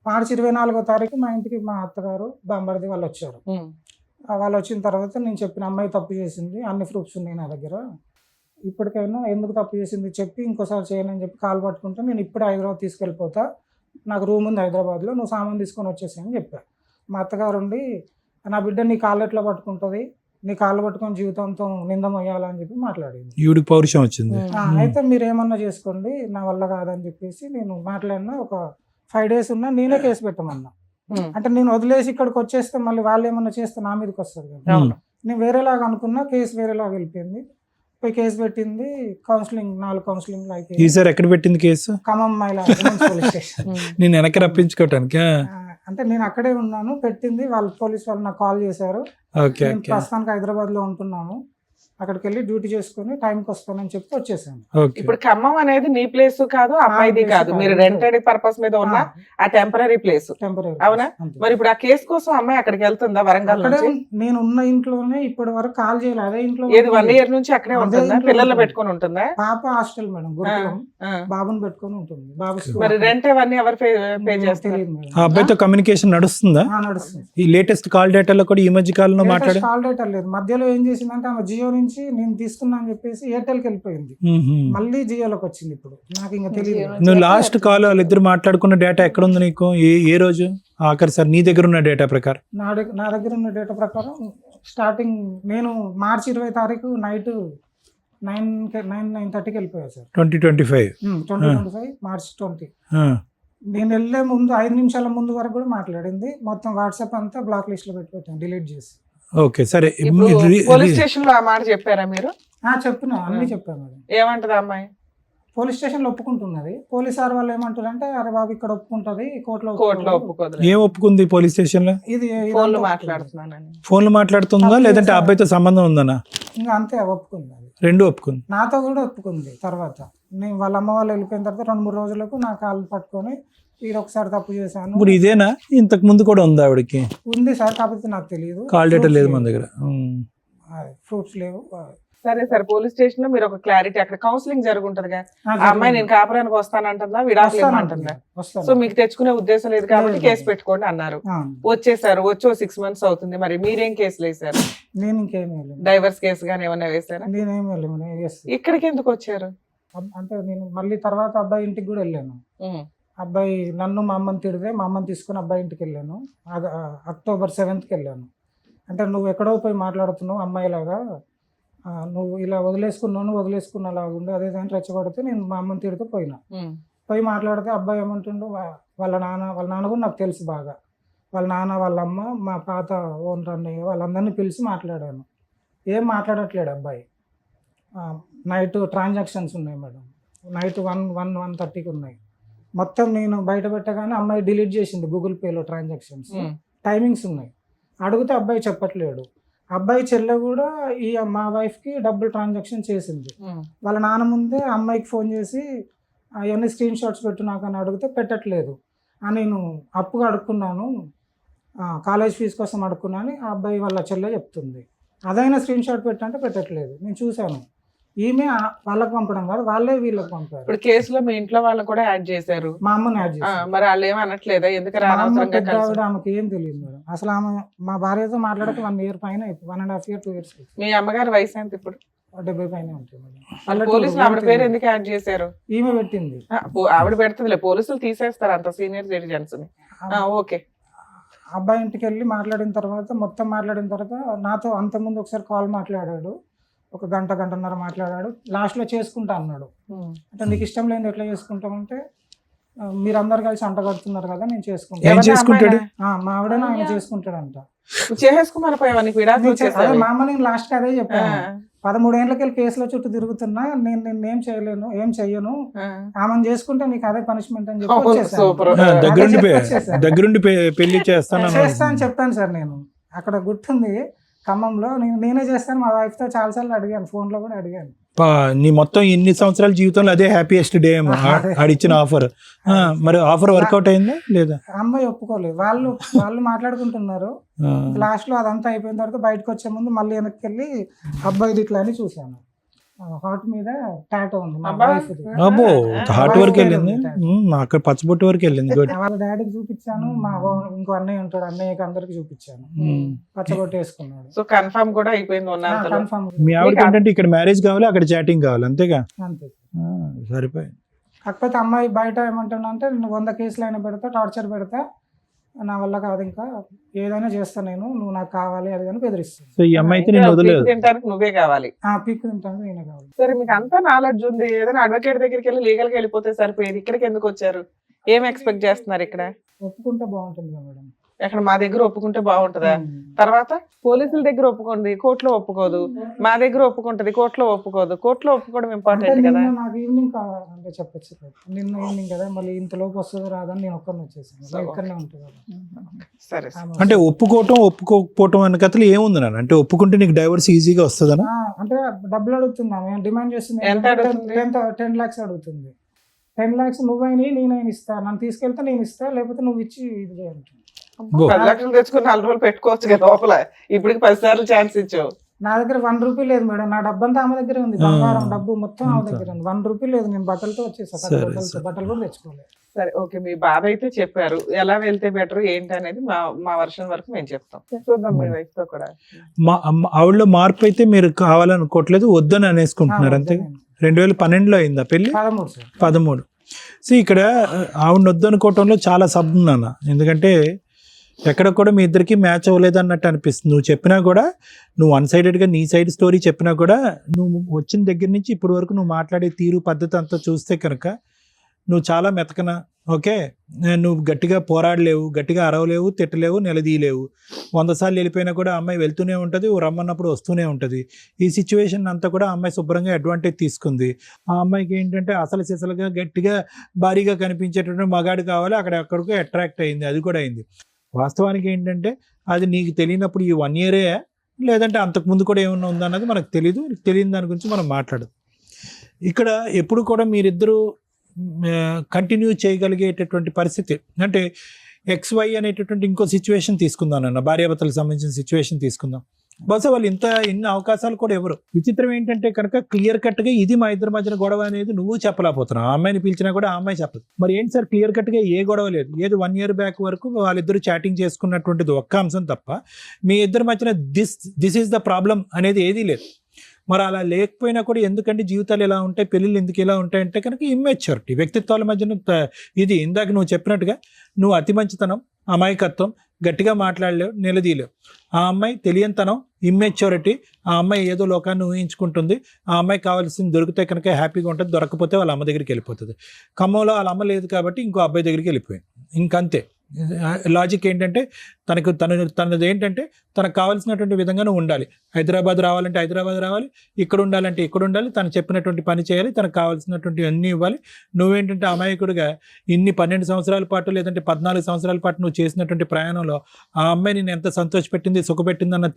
మార్చి 24 తారీఖు మా ఇంటికి మా అత్తగారు బాంబర్ది వాళ్ళు వచ్చారు. వాళ్ళు వచ్చిన తర్వాత నేను చెప్పిన అమ్మాయి తప్పు చేసింది, అన్ని ప్రూఫ్స్ ఉన్నాయి నా దగ్గర, ఇప్పటికైనా ఎందుకు తప్పు చేసింది చెప్పి ఇంకోసారి చేయనని చెప్పి కాల్ పట్టుకుంటే నేను ఇప్పుడే హైదరాబాద్ తీసుకెళ్ళిపోతా, నాకు రూమ్ ఉంది హైదరాబాద్లో, నువ్వు సామాన్ తీసుకొని వచ్చేసాయని చెప్పా. మా అత్తగారు ఉండి నా బిడ్డ నీ కాళ్ళు ఎట్లా పట్టుకుంటుంది, నీ కాళ్ళు పట్టుకొని జీవితంతో నిందమయ్యాలని చెప్పి మాట్లాడింది. ఈవిడికి పౌరుషం వచ్చింది. అయితే మీరు ఏమన్నా చేసుకోండి, నా వల్ల కాదని చెప్పేసి నేను మాట్లాడినా. ఒక 5 days ఉన్నా నేనే కేసు పెట్టమన్నా. అంటే నేను వదిలేసి ఇక్కడికి వచ్చేస్తే మళ్ళీ వాళ్ళు ఏమన్నా చేస్తే నా మీదకి వస్తుంది కదా. నేను వేరేలాగా అనుకున్నా, కేసు వేరేలాగా వెళ్ళిపోయింది. పోయి కేసు పెట్టింది, కౌన్సిలింగ్ 4 కౌన్సిలింగ్ అయిపోయింది. ఈసారి ఎక్కడ పెట్టింది కేసు? ఖమ్మం మహిళా పోలీస్ స్టేషన్. నేను వెనక్కి రప్పించుకోవటానికి. అంటే నేను అక్కడే ఉన్నాను, పెట్టింది. వాళ్ళు పోలీస్ వాళ్ళు నాకు కాల్ చేశారు. నేను ప్రస్తుతానికి హైదరాబాద్ లో ఉంటున్నాను, అక్కడికి వెళ్ళి డ్యూటీ చేసుకుని టైంకి వస్తానని చెప్పి వచ్చేసాను. ఇప్పుడు ఖమ్మం అనేది నీ ప్లేస్ కాదు, అమ్మాయిది కాదు, మీరు రెంటెడ్ పర్పస్ మీద ఉన్న ఆ టెంపరీ ప్లేస్. అవునా? మరి ఇప్పుడు ఆ కేసు కోసం అమ్మాయి అక్కడికి వెళ్తుందా వరంగల్ నుంచి? నేను ఉన్న ఇంట్లోనే ఇప్పటి వరకు కాల్ చేయలేదు. అదే ఇంట్లో ఏది 1 year నుంచి అక్కడే ఉంటుందా? పిల్లల్ని పెట్టుకుని ఉంటుందా? పాప హాస్టల్ మేడం, గురుకులం. బాబుని పెట్టుకుని ఉంటుంది. బాబు మరి రెంట్ అవన్నీ ఎవరు పే చేస్తారు? ఆ అబ్బాయితో కమ్యూనికేషన్ నడుస్తుందా? నడుస్తుంది. ఈ లేటెస్ట్ కాల్ డేటాలో కూడా ఈ మధ్య కాలంలో మాట్లాడే కాల్ డేటా లేదు. మధ్యలో ఏం చేసిందంటే ఆమె జియో నుంచి నేను తీసుకున్నా అని చెప్పేసి ఎయిర్టెల్కి వెళ్ళిపోయింది, మళ్ళీ జియోలోకి వచ్చింది. ఇప్పుడు నాకు ఇంకా తెలియదు. నువ్వు లాస్ట్ కాల్ వాళ్ళిద్దరు మాట్లాడుకున్న డేటా ఎక్కడ ఉంది నీకు? ఏ రోజు ఆఖరి సార్ నీ దగ్గర ఉన్న డేటా ప్రకారం? నా దగ్గర ఉన్న డేటా ప్రకారం స్టార్టింగ్ నేను మార్చి 20 తారీఖు నైట్ 9:30కి వెళ్ళిపోయాను సార్. 2025 మార్చి 20. నేను వెళ్ళే ముందు 5 నిమిషాల ముందు వరకు కూడా మాట్లాడింది. మొత్తం వాట్సాప్ అంతా బ్లాక్ లిస్ట్ లో పెట్టాను, డిలీట్ చేసి. ఓకే సరే. పోలీస్ స్టేషన్ లో ఆ మాట చెప్పారా మీరు? చెప్పినా, అన్ని చెప్పాను మేడం. ఏమంటది అమ్మాయి? పోలీస్ స్టేషన్ లో ఒప్పుకుంటున్నది. పోలీస్ సార్ వాళ్ళు ఏమంటారంటే అరే బాబు ఇక్కడ ఒప్పుకుంటది, కోర్టులో ఒప్పుకోదు. ఏం ఒప్పుకుంది పోలీస్ స్టేషన్ లో? ఇది ఫోన్లు మాట్లాడుతున్నానని. ఫోన్లు మాట్లాడుతుందా లేదంటే అబ్బాయితో సంబంధం ఉందనా? ఇంకా అంతే, ఒప్పుకుంది. అది రెండు ఒప్పుకుంది. నాతో కూడా ఒప్పుకుంది. తర్వాత నేను వాళ్ళ అమ్మ వాళ్ళు వెళ్ళిపోయిన తర్వాత 2-3 రోజులకు నా కాళ్ళు పట్టుకొని ఇది ఒకసారి తప్పు చేశాను. ఇప్పుడు ఇదేనా? ఇంతకు ముందు కూడా ఉందా ఆవిడకి? ఉంది సార్, కాకపోతే నాకు తెలియదు. కాల్ డేటా లేదు మన దగ్గర, ప్రూఫ్స్ లేవు. సరే సార్, పోలీస్ స్టేషన్ లో మీరు ఒక క్లారిటీ, అక్కడ కౌన్సిలింగ్ జరుగుంటదిగా, ఆ అమ్మాయి నేను కాపురానికి వస్తానంటుందా, విడాకులు ఇవ్వమంటుందా? సో మీకు తెచ్చుకునే ఉద్దేశం లేదు కాబట్టి కేసు పెట్టుకోండి అన్నారు. వచ్చేసారు, వచ్చి 6 months అవుతుంది. మరి మీరేం కేసులు వేసారు? నేను ఇంకేమీ వెళ్ళాను. డైవర్స్ కేసు గానీ ఏమన్నా వేసారా? నేనేమి వెళ్ళాను. ఇక్కడికి ఎందుకు వచ్చారు? అంటే నేను మళ్ళీ తర్వాత అబ్బాయి ఇంటికి కూడా వెళ్ళాను. అబ్బాయి నన్ను మా అమ్మని తిడితే మా అమ్మని తీసుకుని అబ్బాయి ఇంటికి వెళ్ళాను. అక్టోబర్ 7th వెళ్ళాను. అంటే నువ్వు ఎక్కడో పోయి మాట్లాడుతున్నావు అమ్మాయిలాగా, నువ్వు ఇలా వదిలేసుకున్నలాగా ఉండి అదే దాన్ని రెచ్చగొడితే నేను మా అమ్మని తిడితే పోయి మాట్లాడితే అబ్బాయి ఏమంటుండో, వాళ్ళ నాన్న కూడా నాకు తెలుసు బాగా. వాళ్ళ నాన్న, వాళ్ళ అమ్మ, మా పాత ఓనర్ అన్నయ్య వాళ్ళందరినీ పిలిచి మాట్లాడాను. ఏం మాట్లాడట్లేడు అబ్బాయి. నైట్ ట్రాన్సాక్షన్స్ ఉన్నాయి మేడం, నైట్ 1:30కి ఉన్నాయి. మొత్తం నేను బయట పెట్టగానే అమ్మాయి డిలీట్ చేసింది గూగుల్ పేలో ట్రాన్సాక్షన్స్. టైమింగ్స్ ఉన్నాయి. అడిగితే అబ్బాయి చెప్పట్లేడు. అబ్బాయి చెల్లె కూడా మా వైఫ్కి డబ్బులు ట్రాన్సాక్షన్ చేసింది. వాళ్ళ నాన్న ముందే అమ్మాయికి ఫోన్ చేసి అవన్నీ స్క్రీన్ షాట్స్ పెట్టు నాకు అని అడిగితే పెట్టట్లేదు. నేను అప్పుగా అడుక్కున్నాను, కాలేజ్ ఫీజు కోసం అడుక్కున్నాను ఆ అబ్బాయి వాళ్ళ చెల్లె చెప్తుంది. అదైనా స్క్రీన్ షాట్ పెట్టంటే పెట్టట్లేదు. నేను చూశాను. ఈమె వాళ్ళకి పంపడం కాదు, వాళ్ళే వీళ్ళకి పంపారు. ఇప్పుడు కేసులో మీ ఇంట్లో వాళ్ళని కూడా యాడ్ చేశారు. మా అమ్మని యాడ్ చేశారు. మరి వాళ్ళు ఏమి అనట్లేదా? ఎందుకంటే ఆమెకి ఏం తెలియదు మేడం. అసలు ఆమె మా భార్యతో మాట్లాడితే 1 year పైన, 1.5 years 2 years. మీ అమ్మగారి వయసు ఎంత ఇప్పుడు? 70 పైన ఉంటాయి మేడం. పోలీసులు పల్లెటూరు, ఆవిడ పేరు ఎందుకు యాడ్ చేశారు? ఈమె పెట్టింది. ఆవిడ పెడుతుందిలే, పోలీసులు తీసేస్తారు అంత సీనియర్ సిటిజన్స్ ని. ఓకే. అబ్బాయి ఇంటికి వెళ్ళి మాట్లాడిన తర్వాత నాతో అంతకుముందు ఒకసారి కాల్ మాట్లాడాడు, ఒక గంటన్నర మాట్లాడాడు. లాస్ట్లో చేసుకుంటా అన్నాడు. అంటే నీకు ఇష్టం లేని ఎట్లా చేసుకుంటామంటే మీరందరు కలిసి అంట కడుతున్నారు కదా, నేను ఏం చేసుకుంటాను. చేసుకుంటాడు? మా ఆవిడనే ఆయన చేసుకుంటాడంట. చేసేసుకోమని పోయావా? నీకు విడాకులు అదే మా అమ్మ నేను లాస్ట్ అదే చెప్పాను. 13 ఏళ్ళకి వెళ్ళి కేసుల చుట్టూ తిరుగుతున్నా, నేను ఏం చేయలేను, ఏం చెయ్యను, ఆమెను చేసుకుంటే నీకు అదే పనిష్మెంట్ అని చెప్పి వచ్చేసాను. సూపర్. దగ్గరుండి పెళ్లి చేస్తాను చేస్తా అని చెప్పాను సార్. నేను అక్కడ గుర్తుంది ఖమ్మంలో, నేనే చేస్తాను. మా వైఫ్ తో చాలా సార్లు అడిగాను, ఫోన్ లో కూడా అడిగాను. నీ మొత్తం ఇన్ని సంవత్సరాల జీవితంలో అదే హ్యాపీయెస్ట్ డే ఏమో ఆడిచ్చిన ఆఫర్. మరి ఆఫర్ వర్కౌట్ అయిందా లేదా? అమ్మాయి ఒప్పుకోలేదు. వాళ్ళు మాట్లాడుకుంటున్నారు. లాస్ట్ లో అదంతా అయిపోయిన తర్వాత బయటకు వచ్చే ముందు మళ్ళీ వెనక్కి వెళ్ళి అబ్బాయిది ఇట్లా అని చూసాను. హార్ట్ మీద టాటో ఉంది మా వైఫ్ ది. అబ్బో, హార్ట్ వరకు వెళ్ళింది. అక్కడ పచ్చబొట్టు వరకు వెళ్ళింది. గుడ్. వాళ్ళ డాడీకి చూపించాను, మా ఇంకో అన్నయ్య ఉంటాడు, అన్నయ్యకి అందరికి చూపించాను. పచ్చబొట్టు వేసుకున్నాడు. సో కన్ఫర్మ్ కూడా అయిపోయింది ఉన్నంతలో. కన్ఫర్మ్. మీ ఆవిడకి ఏంటంటే ఇక్కడ మ్యారేజ్ కావాలి, అక్కడ చాటింగ్ కావాలి, అంతేగా? అంతే. సరిపోయి. కాకపోతే అమ్మాయి బయట ఏమంటానంటే, నేను 100 కేసులు అయినా పెడతా, టార్చర్ పెడతా, నా వల్ల కాదు, ఇంకా ఏదైనా చేస్తా నేను, నువ్వు నాకు కావాలి అది అని బెదిరిస్తాను. సో ఈ అమ్మాయి అయితే నేను వదిలేదు. తింటానికి నువ్వే కావాలి. పీక్ తింటాను, నేనే కావాలి. సరే, మీకు అంతా నాలెడ్జ్ ఉంది, ఏదైనా అడ్వకేట్ దగ్గరికి వెళ్ళి లీగల్ గా వెళ్ళిపోతే సరిపోయేది. ఇక్కడికి ఎందుకు వచ్చారు? ఏం ఎక్స్పెక్ట్ చేస్తున్నారు ఇక్కడ? ఒప్పుకుంటే బాగుంటుంది కదా మేడం. ఎక్కడ మా దగ్గర ఒప్పుకుంటే బాగుంటుందా? తర్వాత పోలీసుల దగ్గర ఒప్పుకోండి, కోర్టులో ఒప్పుకోదు. మా దగ్గర ఒప్పుకుంటది, కోర్టులో ఒప్పుకోదు. కోర్టులో ఒప్పుకోవడం ఇంపార్టెంట్ కదా. నాకు ఈవినింగ్ అంటే చెప్పచ్చు, నిన్న ఈవినింగ్ కదా, మళ్ళీ ఇంతలోపు వస్తుందో రాదని నేను ఒక్కరిని వచ్చేసాను. ఇక్కడనే ఉంటుంది కదా. సరే. అంటే ఒప్పుకోకపోవటం అనే కథలు ఏముంది నాన్న? అంటే ఒప్పుకుంటే నీకు డైవర్స్ ఈజీగా వస్తుందనా? అంటే డబ్బులు అడుగుతున్నా, డిమాండ్ చేస్తుంది. ఎంత అడుగుతుంది? 10 lakhs అడుగుతుంది. 10 lakhs నువ్వైనా నేనైనా ఇస్తా, నన్ను తీసుకెళ్తే నేను ఇస్తా, లేకపోతే నువ్వు ఇచ్చి ఇది చేయండి. 10 లక్షలు తెచ్చుకుని 4 రోజులు పెట్టుకోవచ్చు కదా లోపల. ఇప్పటికి 10 సార్లు ఛాన్స్ ఇచ్చావు. నా దగ్గర 1 రూపీ లేదు మేడం. నా డబ్బంతా ఆమె దగ్గర ఉంది, బంగారం డబ్బు మొత్తం ఆమె దగ్గర ఉంది. 1 రూపీ లేదు. నేను బట్టలతో వచ్చేసాను, బట్టలు కూడా తెచ్చుకోలేదు. సరే, ఓకే. మీ బాధ అయితే చెప్పారు. ఎలా వెళ్తే బెటర్ ఏంటి అనేది మా వర్షన్ వరకు మేము చెప్తాం. చూద్దాం మీ వైఫ్ తో కూడా. ఆవిడలో మార్పు అయితే మీరు కావాలనుకోవట్లేదు, వద్దని అనేసుకుంటున్నారు అంతే. 2012లో అయిందా పెళ్లి? 13. సో ఇక్కడ ఆవిడ వద్దనుకోవటంలో చాలా సబ్ నాన్న. ఎందుకంటే ఎక్కడ కూడా మీ ఇద్దరికి మ్యాచ్ అవ్వలేదు అన్నట్టు అనిపిస్తుంది. నువ్వు చెప్పినా కూడా, నువ్వు 1 sidedగా నీ సైడ్ స్టోరీ చెప్పినా కూడా, నువ్వు వచ్చిన దగ్గర నుంచి ఇప్పటి వరకు నువ్వు మాట్లాడే తీరు పద్ధతి అంతా చూస్తే కనుక నువ్వు చాలా మెతకన. ఓకే, నువ్వు గట్టిగా పోరాడలేవు, గట్టిగా అరవలేవు, తిట్టలేవు, నిలదీయలేవు. 100 సార్లు వెళ్ళిపోయినా కూడా అమ్మాయి వెళ్తూనే ఉంటుంది, రమ్మన్నప్పుడు వస్తూనే ఉంటుంది. ఈ సిచ్యువేషన్ అంతా కూడా అమ్మాయి శుభ్రంగా అడ్వాంటేజ్ తీసుకుంది. ఆ అమ్మాయికి ఏంటంటే అసలు సిసలుగా గట్టిగా భారీగా కనిపించేటటువంటి మగాడు కావాలి, అక్కడికి అట్రాక్ట్ అయింది. అది కూడా అయింది. వాస్తవానికి ఏంటంటే అది నీకు తెలియనప్పుడు ఈ 1 year లేదంటే అంతకుముందు కూడా ఏమన్నా ఉందన్నది మనకు తెలియని దాని గురించి మనం మాట్లాడదు. ఇక్కడ ఎప్పుడు కూడా మీరిద్దరూ కంటిన్యూ చేయగలిగేటటువంటి పరిస్థితి అంటే XY అనేటటువంటి ఇంకో సిచ్యువేషన్ తీసుకుందాం అన్న, భార్యాభర్తలకు సంబంధించిన సిచ్యువేషన్ తీసుకుందాం. బహుశా వాళ్ళు ఇన్ని అవకాశాలు కూడా ఎవరు. విచిత్రం ఏంటంటే కనుక క్లియర్ కట్గా ఇది మా ఇద్దరి మధ్యన గొడవ అనేది నువ్వు చెప్పలేకపోతున్నావు. ఆ అమ్మాయిని పిలిచినా కూడా ఆ అమ్మాయి చెప్పదు. మరి ఏంటి సార్, క్లియర్ కట్గా ఏ గొడవ లేదు. ఏది 1 year బ్యాక్ వరకు వాళ్ళిద్దరు చాటింగ్ చేసుకున్నటువంటిది ఒక్క అంశం తప్ప మీ ఇద్దరి మధ్యన దిస్ ఈజ్ ద ప్రాబ్లం అనేది ఏదీ లేదు. మరి అలా లేకపోయినా కూడా ఎందుకంటే జీవితాలు ఎలా ఉంటాయి, పెళ్ళిళ్ళు ఎందుకు ఇలా ఉంటాయంటే కనుక ఇమ్మెచ్యూరిటీ, వ్యక్తిత్వాల మధ్యన ఇది ఇందాక నువ్వు చెప్పినట్టుగా నువ్వు అతి మంచితనం, అమాయకత్వం, గట్టిగా మాట్లాడలేవు, నిలదీయలేవు. ఆ అమ్మాయి తెలియనితనం, ఇమ్మెచ్యూరిటీ. ఆ అమ్మాయి ఏదో లోకాన్ని ఊహించుకుంటుంది. ఆ అమ్మాయి కావాల్సింది దొరికితే కనుక హ్యాపీగా ఉంటుంది, దొరకపోతే వాళ్ళ అమ్మ దగ్గరికి వెళ్ళిపోతుంది. ఖమ్మంలో వాళ్ళ అమ్మ లేదు కాబట్టి ఇంకో అబ్బాయి దగ్గరికి వెళ్ళిపోయింది. ఇంకంతే. లాజిక్ ఏంటంటే తనది ఏంటంటే తనకు కావాల్సినటువంటి విధంగా నువ్వు ఉండాలి. హైదరాబాద్ రావాలంటే హైదరాబాద్ రావాలి, ఇక్కడ ఉండాలంటే ఇక్కడ ఉండాలి, తను చెప్పినటువంటి పని చేయాలి, తనకు కావాల్సినటువంటి అన్నీ ఇవ్వాలి. నువ్వేంటంటే అమాయకుడిగా ఇన్ని 12 సంవత్సరాల పాటు లేదంటే 14 సంవత్సరాల పాటు నువ్వు చేసినటువంటి ప్రయాణంలో ఆ అమ్మాయి నేను ఎంత సంతోషపెట్టింది, సుఖపెట్టింది అన్నది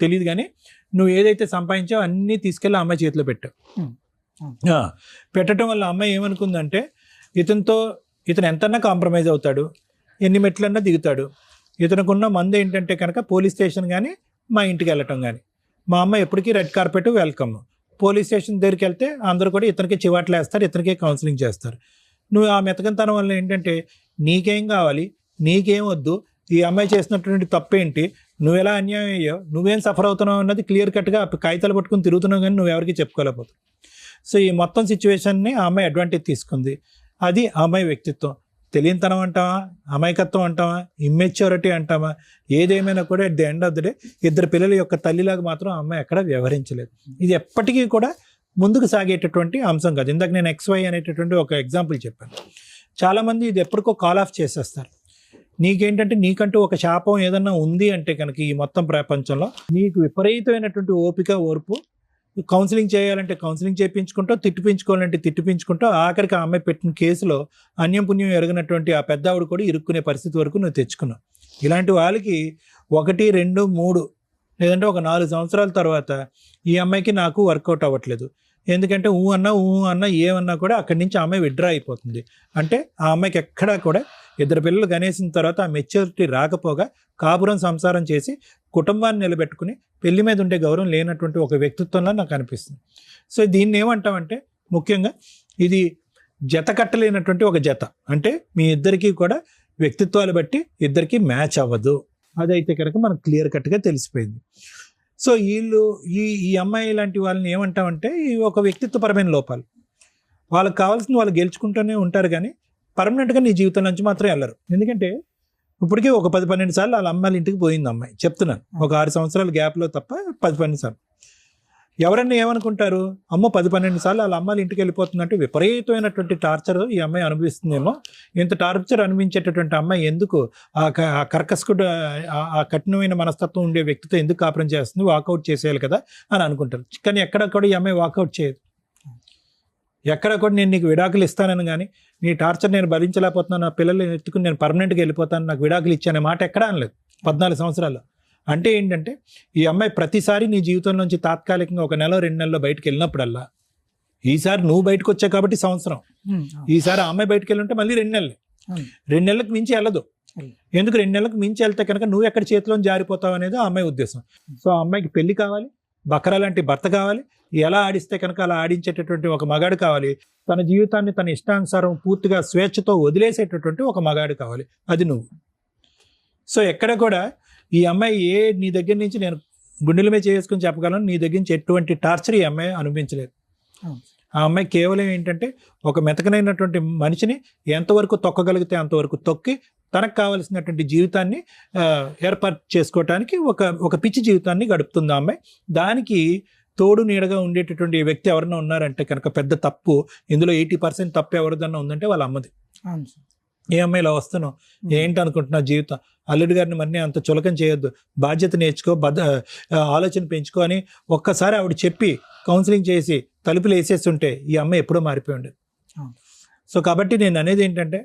తెలియదు. కానీ నువ్వు ఏదైతే సంపాదించావో అన్నీ తీసుకెళ్ళి ఆ అమ్మాయి చేతిలో పెట్టావు. పెట్టడం వల్ల అమ్మాయి ఏమనుకుందంటే ఇతను ఎంతన్నా కాంప్రమైజ్ అవుతాడు, ఎన్ని మెట్లన్నా దిగుతాడు. ఇతనుకున్న మంది ఏంటంటే కనుక పోలీస్ స్టేషన్ కానీ మా ఇంటికి వెళ్ళటం కానీ. మా అమ్మ ఎప్పటికీ red carpet welcome. Police station దగ్గరికి వెళ్తే అందరూ కూడా ఇతనికి చివాట్లు వేస్తారు, ఇతనికే కౌన్సిలింగ్ చేస్తారు. నువ్వు ఆ మెతకంతనం వల్ల ఏంటంటే నీకేం కావాలి, నీకేం వద్దు, ఈ అమ్మాయి చేసినటువంటి తప్పేంటి, నువ్వు ఎలా అన్యాయం అయ్యావు, నువ్వేం సఫర్ అవుతున్నావు అన్నది క్లియర్ కట్గా కాగితాలు పట్టుకుని తిరుగుతున్నావు కానీ నువ్వు ఎవరికి చెప్పుకోలేకపోతావు. సో ఈ మొత్తం సిచ్యువేషన్ని ఆ అమ్మాయి అడ్వాంటేజ్ తీసుకుంది. అది ఆ అమ్మాయి వ్యక్తిత్వం. తెలియనితనం అంటావా, అమాయకత్వం అంటావా, ఇమ్మెచ్యూరిటీ అంటావా, ఏదేమైనా కూడా at the end of the day ఇద్దరు పిల్లల యొక్క తల్లిలాగా మాత్రం ఆ అమ్మాయి ఎక్కడ వ్యవహరించలేదు. ఇది ఎప్పటికీ కూడా ముందుకు సాగేటటువంటి అంశం కాదు. ఇందాక నేను XY అనేటటువంటి ఒక ఎగ్జాంపుల్ చెప్పాను. చాలామంది ఇది ఎప్పటికో కాల్ ఆఫ్ చేసేస్తారు. నీకేంటంటే నీకంటూ ఒక శాపం ఏదన్నా ఉంది అంటే కనుక ఈ మొత్తం ప్రపంచంలో నీకు విపరీతమైనటువంటి ఓపిక, ఓర్పు, కౌన్సిలింగ్ చేయాలంటే కౌన్సిలింగ్ చేయించుకుంటావు, తిట్టిపించుకోవాలంటే తిట్టిపించుకుంటావు. ఆఖరికి ఆ అమ్మాయి పెట్టిన కేసులో అన్యం పుణ్యం ఎరగనటువంటి ఆ పెద్ద ఆవిడ కూడా ఇరుక్కునే పరిస్థితి వరకు నువ్వు తెచ్చుకున్నావు. ఇలాంటి వాళ్ళకి 1, 2, 3 లేదంటే ఒక 4 సంవత్సరాల తర్వాత ఈ అమ్మాయికి నాకు వర్కౌట్ అవ్వట్లేదు, ఎందుకంటే ఊ అన్నా ఏమన్నా కూడా అక్కడి నుంచి ఆ అమ్మాయి విడ్డ్రా అయిపోతుంది. అంటే ఆ అమ్మాయికి ఎక్కడా కూడా ఇద్దరు పిల్లలు కనేసిన తర్వాత ఆ మెచ్యూరిటీ రాకపోగా కాపురం సంసారం చేసి కుటుంబాన్ని నిలబెట్టుకుని పెళ్లి మీద ఉండే గౌరవం లేనటువంటి ఒక వ్యక్తిత్వంలో నాకు అనిపిస్తుంది. సో దీన్ని ఏమంటామంటే ముఖ్యంగా ఇది జత కట్టలేనటువంటి ఒక జత. అంటే మీ ఇద్దరికీ కూడా వ్యక్తిత్వాలు బట్టి ఇద్దరికి మ్యాచ్ అవ్వదు. అదైతే కనుక మనకు క్లియర్ కట్గా తెలిసిపోయింది. సో ఈ అమ్మాయి లాంటి వాళ్ళని ఏమంటామంటే ఈ ఒక వ్యక్తిత్వపరమైన లోపాలు. వాళ్ళకి కావాల్సింది వాళ్ళు గెలుచుకుంటూనే ఉంటారు కానీ పర్మనెంట్గా నీ జీవితం నుంచి మాత్రం వెళ్ళరు. ఎందుకంటే ఇప్పటికే ఒక 10-12 సార్లు వాళ్ళ అమ్మాయిల ఇంటికి పోయింది అమ్మాయి, చెప్తున్నాను. ఒక 6 సంవత్సరాల గ్యాప్లో తప్ప 10-12 సార్లు. ఎవరన్నా ఏమనుకుంటారు, అమ్మో 10-12 సార్లు వాళ్ళ అమ్మాయిల ఇంటికి వెళ్ళిపోతుందంటే విపరీతమైనటువంటి టార్చర్ ఈ అమ్మాయి అనుభవిస్తుందేమో. ఇంత టార్చర్ అనిపించేటటువంటి అమ్మాయి ఎందుకు ఆ కర్కశకుడు ఆ కఠినమైన మనస్తత్వం ఉండే వ్యక్తితో ఎందుకు కాపురం చేస్తుంది, వాకౌట్ చేసేయాలి కదా అని అనుకుంటారు. కానీ ఎక్కడ కూడా ఈ అమ్మాయి వాకౌట్ చేయదు. ఎక్కడ కూడా నేను నీకు విడాకులు ఇస్తానని కానీ నీ టార్చర్ నేను భరించలేకపోతున్నాను, నా పిల్లల్ని ఎత్తుకుని నేను పర్మనెంట్గా వెళ్ళిపోతాను, నాకు విడాకులు ఇచ్చానే మాట ఎక్కడా అనలేదు 14 సంవత్సరాల్లో. అంటే ఏంటంటే ఈ అమ్మాయి ప్రతిసారి నీ జీవితంలోంచి తాత్కాలికంగా 1 నెల 2 నెలల్లో బయటకు వెళ్ళినప్పుడల్లా, ఈసారి నువ్వు బయటకు వచ్చావు కాబట్టి సంవత్సరం, ఈసారి ఆ అమ్మాయి బయటకు వెళ్ళి మళ్ళీ 2 నెలలు, 2 నెలలకు మించి వెళ్ళదు. ఎందుకు 2 నెలలకు మించి వెళ్తే కనుక నువ్వు ఎక్కడ చేతిలో జారిపోతావు అనేది ఆ అమ్మాయి ఉద్దేశం. సో ఆ అమ్మాయికి పెళ్లి కావాలి, బకరా లాంటి భర్త కావాలి, ఎలా ఆడిస్తే కనుక అలా ఆడించేటటువంటి ఒక మగాడు కావాలి, తన జీవితాన్ని తన ఇష్టానుసారం పూర్తిగా స్వేచ్ఛతో వదిలేసేటటువంటి ఒక మగాడు కావాలి, అది నువ్వు. సో ఎక్కడ కూడా ఈ అమ్మాయి నీ దగ్గర నుంచి నేను గుండెల మీద చేసుకుని చెప్పగలను, నీ దగ్గర నుంచి ఎటువంటి టార్చర్ ఈ అమ్మాయి అనుభవించలేదు. ఆ అమ్మాయి కేవలం ఏంటంటే ఒక మెతకనైనటువంటి మనిషిని ఎంతవరకు తొక్కగలిగితే అంతవరకు తొక్కి తనకు కావలసినటువంటి జీవితాన్ని ఏర్పాటు చేసుకోవటానికి ఒక పిచ్చి జీవితాన్ని గడుపుతుంది ఆ అమ్మాయి. దానికి తోడు నీడగా ఉండేటటువంటి వ్యక్తి ఎవరైనా ఉన్నారంటే కనుక పెద్ద తప్పు. ఇందులో 80% తప్పు ఎవరిదన్నా ఉందంటే వాళ్ళ అమ్మది. ఏ అమ్మాయి ఇలా వస్తున్నావు, ఏంటి అనుకుంటున్నావు జీవితం, అల్లుడి గారిని మరి అంత చులకం చేయొద్దు, బాధ్యత నేర్చుకో, ఆలోచన పెంచుకో అని ఒక్కసారి ఆవిడ చెప్పి కౌన్సిలింగ్ చేసి తలుపులు వేసేస్తుంటే ఈ అమ్మాయి ఎప్పుడో మారిపోయి ఉండేది. సో కాబట్టి నేను అనేది ఏంటంటే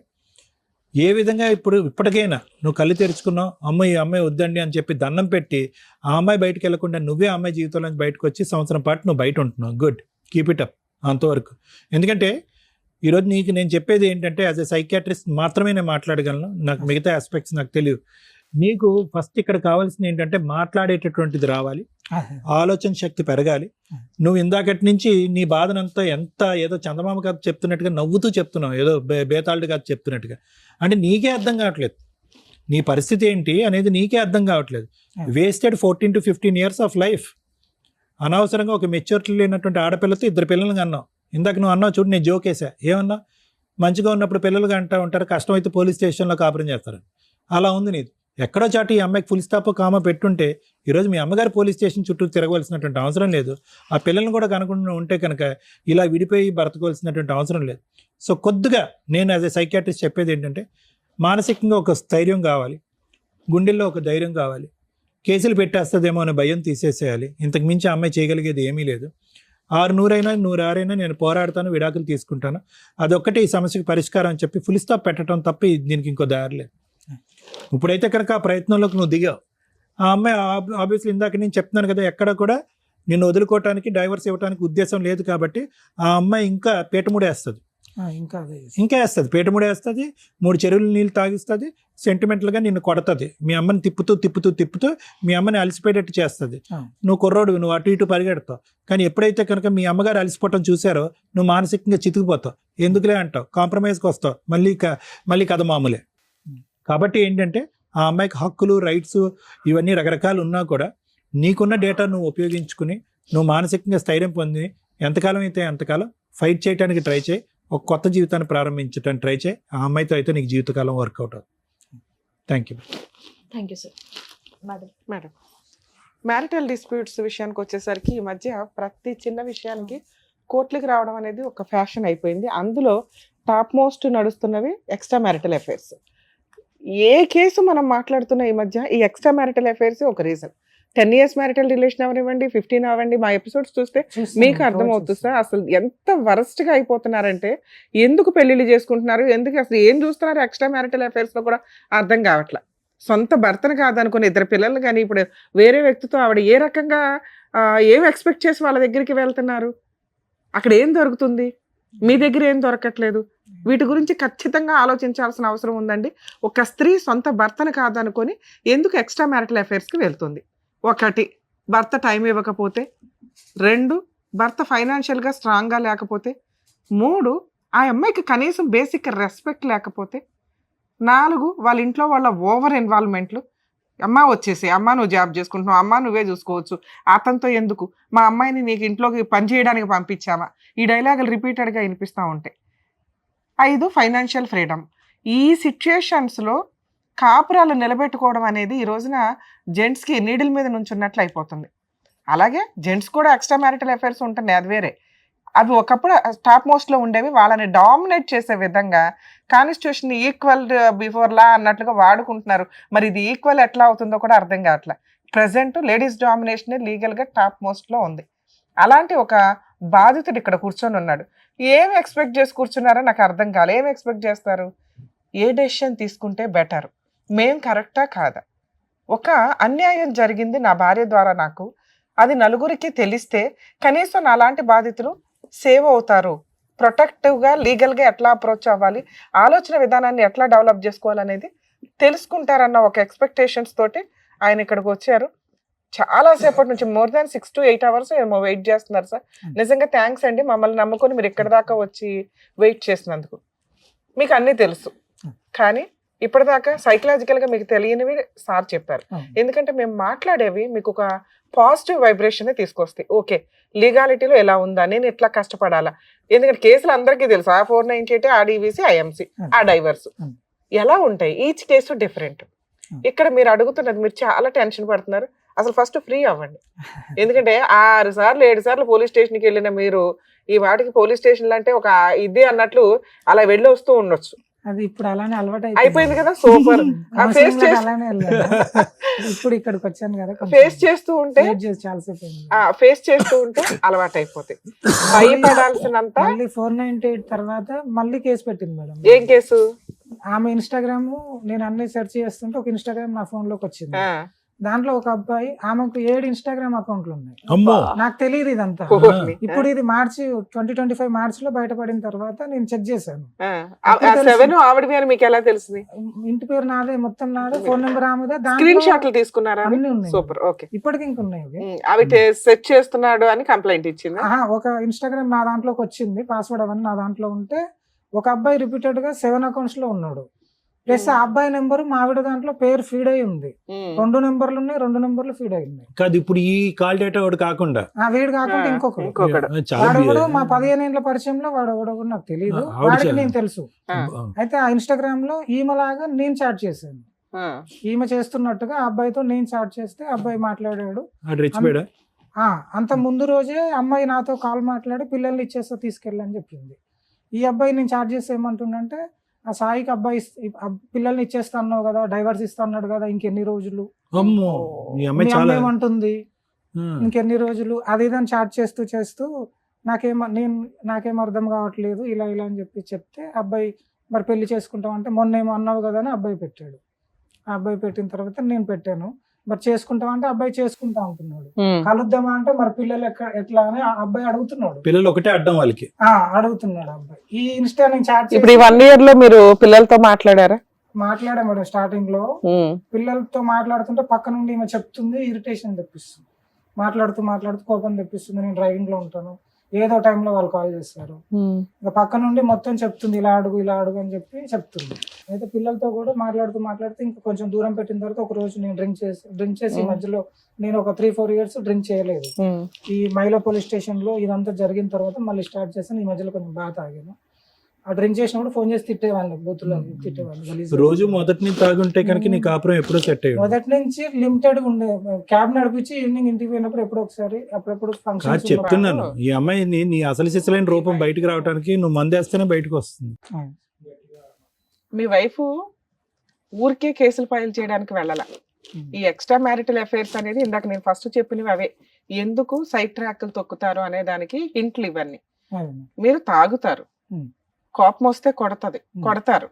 ఏ విధంగా ఇప్పటికైనా నువ్వు కళ్ళు తెరుచుకున్నావు, ఈ అమ్మాయి వద్దండి అని చెప్పి దండం పెట్టి ఆ అమ్మాయి బయటకు వెళ్లకుండా నువ్వే అమ్మాయి జీవితంలో బయటకు వచ్చి సంవత్సరం పాటు నువ్వు బయట ఉంటున్నావు. గుడ్, కీప్ ఇట్ అప్ అంతవరకు. ఎందుకంటే ఈరోజు నీకు నేను చెప్పేది ఏంటంటే యాజ్ ఎ సైకియాట్రిస్ట్ మాత్రమే నేను మాట్లాడగలను, నాకు మిగతా ఆస్పెక్ట్స్ నాకు తెలియదు. నీకు ఫస్ట్ ఇక్కడ కావాల్సింది ఏంటంటే మాట్లాడేటటువంటిది రావాలి, ఆలోచన శక్తి పెరగాలి. నువ్వు ఇందాకటి నుంచి నీ బాధనంతా ఏదో చందమామ కథ చెప్తున్నట్టుగా నవ్వుతూ చెప్తున్నావు, ఏదో బేతాళుడు కథ చెప్తున్నట్టుగా. అంటే నీకే అర్థం కావట్లేదు నీ పరిస్థితి ఏంటి అనేది, నీకే అర్థం కావట్లేదు. Wasted 14 to 15 years of life. అనవసరంగా ఒక మెచ్యూరిటీ లేనటువంటి ఆడపిల్లతో 2 పిల్లలు అన్నావు. ఇందాక నువ్వు అన్నావు చూడు, నేను జోకేసా, ఏమన్నా మంచిగా ఉన్నప్పుడు పిల్లలుగా అంటూ ఉంటారు, కష్టమైతే పోలీస్ స్టేషన్లో కాపురం చేస్తారు. అలా ఉంది నీది. ఎక్కడో చాటు ఈ అమ్మాయికి ఫుల్ స్టాప్ కామా పెట్టుంటే ఈరోజు మీ అమ్మగారు పోలీస్ స్టేషన్ చుట్టూ తిరగవలసినటువంటి అవసరం లేదు. ఆ పిల్లల్ని కూడా కనుకుండా ఉంటే కనుక ఇలా విడిపోయి బ్రతకవలసినటువంటి అవసరం లేదు. సో కొద్దిగా నేను యాజ్ ఎ సైకియాట్రిస్ట్ చెప్పేది ఏంటంటే మానసికంగా ఒక స్థైర్యం కావాలి, గుండెల్లో ఒక ధైర్యం కావాలి. కేసులు పెట్టేస్తుందేమో అనే భయం తీసేసేయాలి. ఇంతకు మించి అమ్మాయి చేయగలిగేది ఏమీ లేదు. 600 అయినా 106 నేను పోరాడతాను, విడాకులు తీసుకుంటాను, అదొక్కటే ఈ సమస్యకి పరిష్కారం అని చెప్పి ఫుల్ స్టాప్ పెట్టడం తప్ప దీనికి ఇంకో దారి లేదు. ఇప్పుడైతే కనుక ఆ ప్రయత్నంలోకి నువ్వు దిగావు. ఆ అమ్మాయి ఆబ్వియస్లీ ఇందాక నేను చెప్తున్నాను కదా, ఎక్కడ కూడా నిన్ను వదులుకోవటానికి డైవర్స్ ఇవ్వడానికి ఉద్దేశం లేదు. కాబట్టి ఆ అమ్మాయి ఇంకా పీటముడేస్తుంది, ఇంకా వేస్తుంది, పీటముడేస్తుంది, 3 చెరువులు నీళ్ళు తాగిస్తుంది, సెంటిమెంటల్గా నిన్ను కొడుతుంది, మీ అమ్మని తిప్పుతూ మీ అమ్మని అలసిపోయేటట్టు చేస్తుంది. నువ్వు కుర్రోడు, నువ్వు అటు ఇటు పరిగెడతావు. కానీ ఎప్పుడైతే కనుక మీ అమ్మగారు అలసిపోవటం చూసారో నువ్వు మానసికంగా చితికిపోతావు, ఎందుకులే అంటావు, కాంప్రమైజ్కి వస్తావు, మళ్ళీ కథ మామూలే. కాబట్టి ఏంటంటే ఆ అమ్మాయికి హక్కులు రైట్స్ ఇవన్నీ రకరకాలు ఉన్నా కూడా నీకున్న డేటా నువ్వు ఉపయోగించుకుని నువ్వు మానసికంగా స్థైర్యం పొంది ఎంతకాలం అయితే అంతకాలం ఫైట్ చేయడానికి ట్రై చేయి, ఒక కొత్త జీవితాన్ని ప్రారంభించడానికి ట్రై చేయి. ఆ అమ్మాయితో అయితే నీకు జీవితకాలం వర్కౌట్ అవుతుంది. Thank you. Thank you sir. Madam, marital disputes విషయానికి వచ్చేసరికి ఈ మధ్య ప్రతి చిన్న విషయానికి కోర్టులకు రావడం అనేది ఒక ఫ్యాషన్ అయిపోయింది. అందులో టాప్ మోస్ట్ నడుస్తున్నవి ఎక్స్ట్రా మ్యారిటల్ అఫైర్స్. ఏ కేసు మనం మాట్లాడుతున్న ఈ మధ్య ఈ ఎక్స్ట్రా మ్యారిటల్ అఫైర్స్ ఒక రీజన్. 10 years మ్యారిటల్ రిలేషన్ అవనివ్వండి, 15 అవ్వండి, మా ఎపిసోడ్స్ చూస్తే మీకు అర్థమవుతుంది సార్ అసలు ఎంత వరస్ట్ గా అయిపోతున్నారంటే. ఎందుకు పెళ్లిళ్ళు చేసుకుంటున్నారు, ఎందుకు అసలు ఏం చూస్తున్నారు ఎక్స్ట్రా మ్యారిటల్ అఫైర్స్ లో కూడా అర్థం కావట్లా. సొంత భర్తను కాదనుకుని ఇద్దరు పిల్లలు కానీ ఇప్పుడు వేరే వ్యక్తితో ఆవిడ ఏ రకంగా ఏం ఎక్స్పెక్ట్ చేసి వాళ్ళ దగ్గరికి వెళ్తున్నారు, అక్కడ ఏం దొరుకుతుంది, మీ దగ్గర ఏం దొరకట్లేదు. వీటి గురించి ఖచ్చితంగా ఆలోచించాల్సిన అవసరం ఉందండి. ఒక స్త్రీ సొంత భర్తను కాదనుకొని ఎందుకు ఎక్స్ట్రా మ్యారిటల్ అఫైర్స్కి వెళ్తుంది? 1, భర్త టైం ఇవ్వకపోతే. 2, భర్త ఫైనాన్షియల్గా స్ట్రాంగ్గా లేకపోతే. 3, ఆ అమ్మాయికి కనీసం బేసిక్ రెస్పెక్ట్ లేకపోతే. 4, వాళ్ళ ఇంట్లో వాళ్ళ ఓవర్ ఇన్వాల్వ్మెంట్లు. అమ్మ వచ్చేసి, అమ్మ నువ్వు జాబ్ చేసుకుంటున్నావు, అమ్మ నువ్వే చూసుకోవచ్చు, అతనితో ఎందుకు, మా అమ్మాయిని నీకు ఇంట్లోకి పని చేయడానికి పంపించామా, ఈ డైలాగులు రిపీటెడ్గా వినిపిస్తూ ఉంటాయి. 5, ఫైనాన్షియల్ ఫ్రీడమ్. ఈ సిచ్యుయేషన్స్లో కాపురాలు నిలబెట్టుకోవడం అనేది ఈ రోజున జెంట్స్కి నీడిల్ మీద నుంచున్నట్లు అయిపోతుంది. అలాగే జెంట్స్ కూడా ఎక్స్ట్రా మ్యారిటల్ అఫైర్స్ ఉంటున్నాయి, అది వేరే. అవి ఒకప్పుడు టాప్ మోస్ట్లో ఉండేవి, వాళ్ళని డామినేట్ చేసే విధంగా కాన్స్టిట్యూషన్ ఈక్వల్ బిఫోర్ లా అన్నట్లుగా వాడుకుంటున్నారు. మరి ఇది ఈక్వల్ ఎట్లా అవుతుందో కూడా అర్థం కావట్లే. ప్రజెంట్ లేడీస్ డామినేషన్ లీగల్గా టాప్ మోస్ట్లో ఉంది. అలాంటి ఒక బాధితుడు ఇక్కడ కూర్చొని ఉన్నాడు. ఏం ఎక్స్పెక్ట్ చేసి కూర్చున్నారో నాకు అర్థం కాలే. ఏం ఎక్స్పెక్ట్ చేస్తారు? ఏ డెసిషన్ తీసుకుంటే బెటర్, మేం కరెక్టా కాదా, ఒక అన్యాయం జరిగింది నా భార్య ద్వారా నాకు, అది నలుగురికి తెలిస్తే కనీసం నాలాంటి బాధితులు సేవ్ అవుతారు, ప్రొటెక్టివ్గా లీగల్గా ఎట్లా అప్రోచ్ అవ్వాలి, ఆలోచన విధానాన్ని ఎట్లా డెవలప్ చేసుకోవాలనేది తెలుసుకుంటారన్న ఒక ఎక్స్పెక్టేషన్స్ తోటి ఆయన ఇక్కడికి వచ్చారు. చాలాసేపటి నుంచి మోర్ దాన్ 6 to 8 hours ఏమో వెయిట్ చేస్తున్నారు సార్. నిజంగా థ్యాంక్స్ అండి, మమ్మల్ని నమ్ముకొని మీరు ఇక్కడ దాకా వచ్చి వెయిట్ చేసినందుకు. మీకు అన్నీ తెలుసు కానీ ఇప్పటిదాకా సైకలాజికల్గా మీకు తెలియనివి సార్ చెప్పారు. ఎందుకంటే మేము మాట్లాడేవి మీకు ఒక పాజిటివ్ వైబ్రేషన్ తీసుకొస్తాయి. ఓకే, లీగాలిటీలో ఎలా ఉందా, నేను ఎట్లా కష్టపడాలా, ఎందుకంటే కేసులు అందరికీ తెలుసు, ఆ 498, ఆ డివిసి, ఐఎంసి, ఆ డైవర్స్ ఎలా ఉంటాయి, ఈచ్ కేసు డిఫరెంట్. ఇక్కడ మీరు అడుగుతున్నది, మీరు చాలా టెన్షన్ పడుతున్నారు. అసలు ఫస్ట్ ఫ్రీ అవ్వండి. ఎందుకంటే 6 సార్లు 7 సార్లు పోలీస్ స్టేషన్కి వెళ్ళిన మీరు ఈ వాటికి పోలీస్ స్టేషన్లు అంటే ఒక ఇది అన్నట్లు అలా వెళ్ళి వస్తూ ఉండొచ్చు. అది ఇప్పుడు అలానే అలవాటు అయిపోయింది కదా. సూపర్. ఇప్పుడు ఇక్కడికి వచ్చాను కదా, ఫేస్ చేస్తూ ఉంటే ఫేస్ చేస్తూ ఉంటే అలవాటు అయిపోతాయి. భయపడాల్సినంత. 498 తర్వాత మళ్ళీ కేసు పెట్టింది మేడం. ఏం కేసు? ఆమె ఇన్స్టాగ్రామ్ నేను అన్ని సెర్చ్ చేస్తుంటే ఒక ఇన్స్టాగ్రామ్ నా ఫోన్ లోకి వచ్చింది. దాంట్లో ఒక అబ్బాయి, ఆమెకు 7 ఇన్స్టాగ్రామ్ అకౌంట్లు ఉన్నాయి. నాకు తెలియదు ఇదంతా. ఇప్పుడు ఇది మార్చి 2025 మార్చిలో బయటపడిన తర్వాత నేను చెక్ చేశాను. మీకు ఎలా తెలిసింది? ఇంటి పేరు నాదే, మొత్తం నాదే, ఫోన్ నెంబర్ ఆమెదే. స్క్రీన్ షాట్లు తీసుకున్నారా? అన్ని ఉన్నాయి. సూపర్. ఓకే. ఇప్పటికి ఇంకున్నాయి. అవి సెట్ చేస్తున్నాడు అని కంప్లైంట్ ఇచ్చింది. ఒక ఇన్స్టాగ్రామ్ నా దాంట్లోకి వచ్చింది, పాస్వర్డ్ అవన్నీ నా దాంట్లో ఉంటే ఒక అబ్బాయి రిపీటెడ్ గా 7 అకౌంట్స్ లో ఉన్నాడు. ప్లస్ ఆ అబ్బాయి నెంబర్ మావిడ దాంట్లో పేరు ఫీడ్ అయి ఉంది. 2 నెంబర్లు ఉన్నాయి, 2 నెంబర్లు ఫీడ్ అయి ఉన్నాయి. కాదు, ఇప్పుడు ఈ కాల్ డేటా వాడు కాకుండా వీడు కాకుండా ఇంకొకడు వాడు మా 15 ఏళ్ల పరిచయంలో వాడు కూడా నాకు తెలియదు, వాడికి నేను తెలుసు. అయితే ఆ ఇన్స్టాగ్రామ్ లో ఈమెలాగా నేను చాట్ చేశాను, ఈమె చేస్తున్నట్టుగా ఆ అబ్బాయితో నేను చాట్ చేస్తే అబ్బాయి మాట్లాడాడు. అంత ముందు రోజే అమ్మాయి నాతో కాల్ మాట్లాడి పిల్లల్ని ఇచ్చేస్తా తీసుకెళ్ళని చెప్పింది. ఈ అబ్బాయి నేను చాట్ చేస్తే ఏమంటుండంటే, ఆ సాయికి అబ్బాయి పిల్లల్ని ఇచ్చేస్తా అన్నావు కదా, డైవర్స్ ఇస్తా అన్నాడు కదా, ఇంకెన్ని రోజులు ఏమంటుంది, ఇంకెన్ని రోజులు, అది ఇదని చాట్ చేస్తూ నాకేం అర్థం కావట్లేదు, ఇలా అని చెప్తే అబ్బాయి మరి పెళ్లి చేసుకుంటాం అంటే మొన్నేమో అన్నావు కదా అని అబ్బాయి పెట్టాడు. ఆ అబ్బాయి పెట్టిన తర్వాత నేను పెట్టాను, మరి చేసుకుంటాం అంటే అబ్బాయి చేసుకుంటా అంటున్నాడు. కలుద్దామా అంటే మరి పిల్లలు ఎట్లా అని అబ్బాయి అడుగుతున్నాడు. పిల్లలు ఒకటే అడ్డం వాళ్ళకి అడుగుతున్నాడు అబ్బాయి. ఈ ఇన్స్టా నేను చాట్ ఇప్పుడు 1 year లో మీరు పిల్లలతో మాట్లాడా మేడం? స్టార్టింగ్ లో పిల్లలతో మాట్లాడుతుంటే పక్క నుండి ఈమె చెప్తుంది, ఇరిటేషన్ తెప్పిస్తుంది, మాట్లాడుతూ కోపం తెప్పిస్తుంది. నేను డ్రైవింగ్ లో ఉంటాను, ఏదో టైంలో వాళ్ళు కాల్ చేస్తారు. ఇంకా పక్క నుండి మొత్తం చెప్తుంది, ఇలా అడుగు అని చెప్పి చెప్తుంది. అయితే పిల్లలతో కూడా మాట్లాడుతూ ఇంకా కొంచెం దూరం పెట్టిన తర్వాత ఒక రోజు నేను డ్రింక్ చేసి ఈ మధ్యలో నేను ఒక 3-4 ఇయర్స్ డ్రింక్ చేయలేదు. ఈ మైలో పోలీస్ స్టేషన్ లో ఇదంతా జరిగిన తర్వాత మళ్ళీ స్టార్ట్ చేశాను. ఈ మధ్యలో కొంచెం బాగా తాగాను. ఆ డ్రింక్ చేసినప్పుడు ఫోన్ చేసి తిట్టేవాళ్ళు, బూతులో తిట్టేవాళ్ళు. రోజు మొదటి నుంచి తాగుంటే కనుక నీ కాపురం ఎప్పుడో సెట్ అయ్యి మొదటి నుంచి లిమిటెడ్ ఉండే, క్యాబ్ నడిపించి ఈవినింగ్ ఇంటికి పోయినప్పుడు ఎప్పుడో ఒకసారి, అప్పుడప్పుడు కాదు ఫంక్షన్ చెప్తున్నాను, ఈ అమ్మాయిని నీ అసలు సిసలైన రూపం బయటకు రావడానికి నువ్వు మందేస్తేనే బయటకు వస్తుంది. మీ వైఫ్ ఊరికే కేసులు ఫైల్ చేయడానికి వెళ్ళాల. ఈ ఎక్స్ట్రా మ్యారిటల్ అఫైర్స్ అనేది ఇందాక నేను ఫస్ట్ చెప్పినవి అవే. ఎందుకు సైడ్ ట్రాక్లు తొక్కుతారు అనే దానికి హింట్లు ఇవన్నీ. మీరు తాగుతారు, కోపం వస్తే కొడతారు,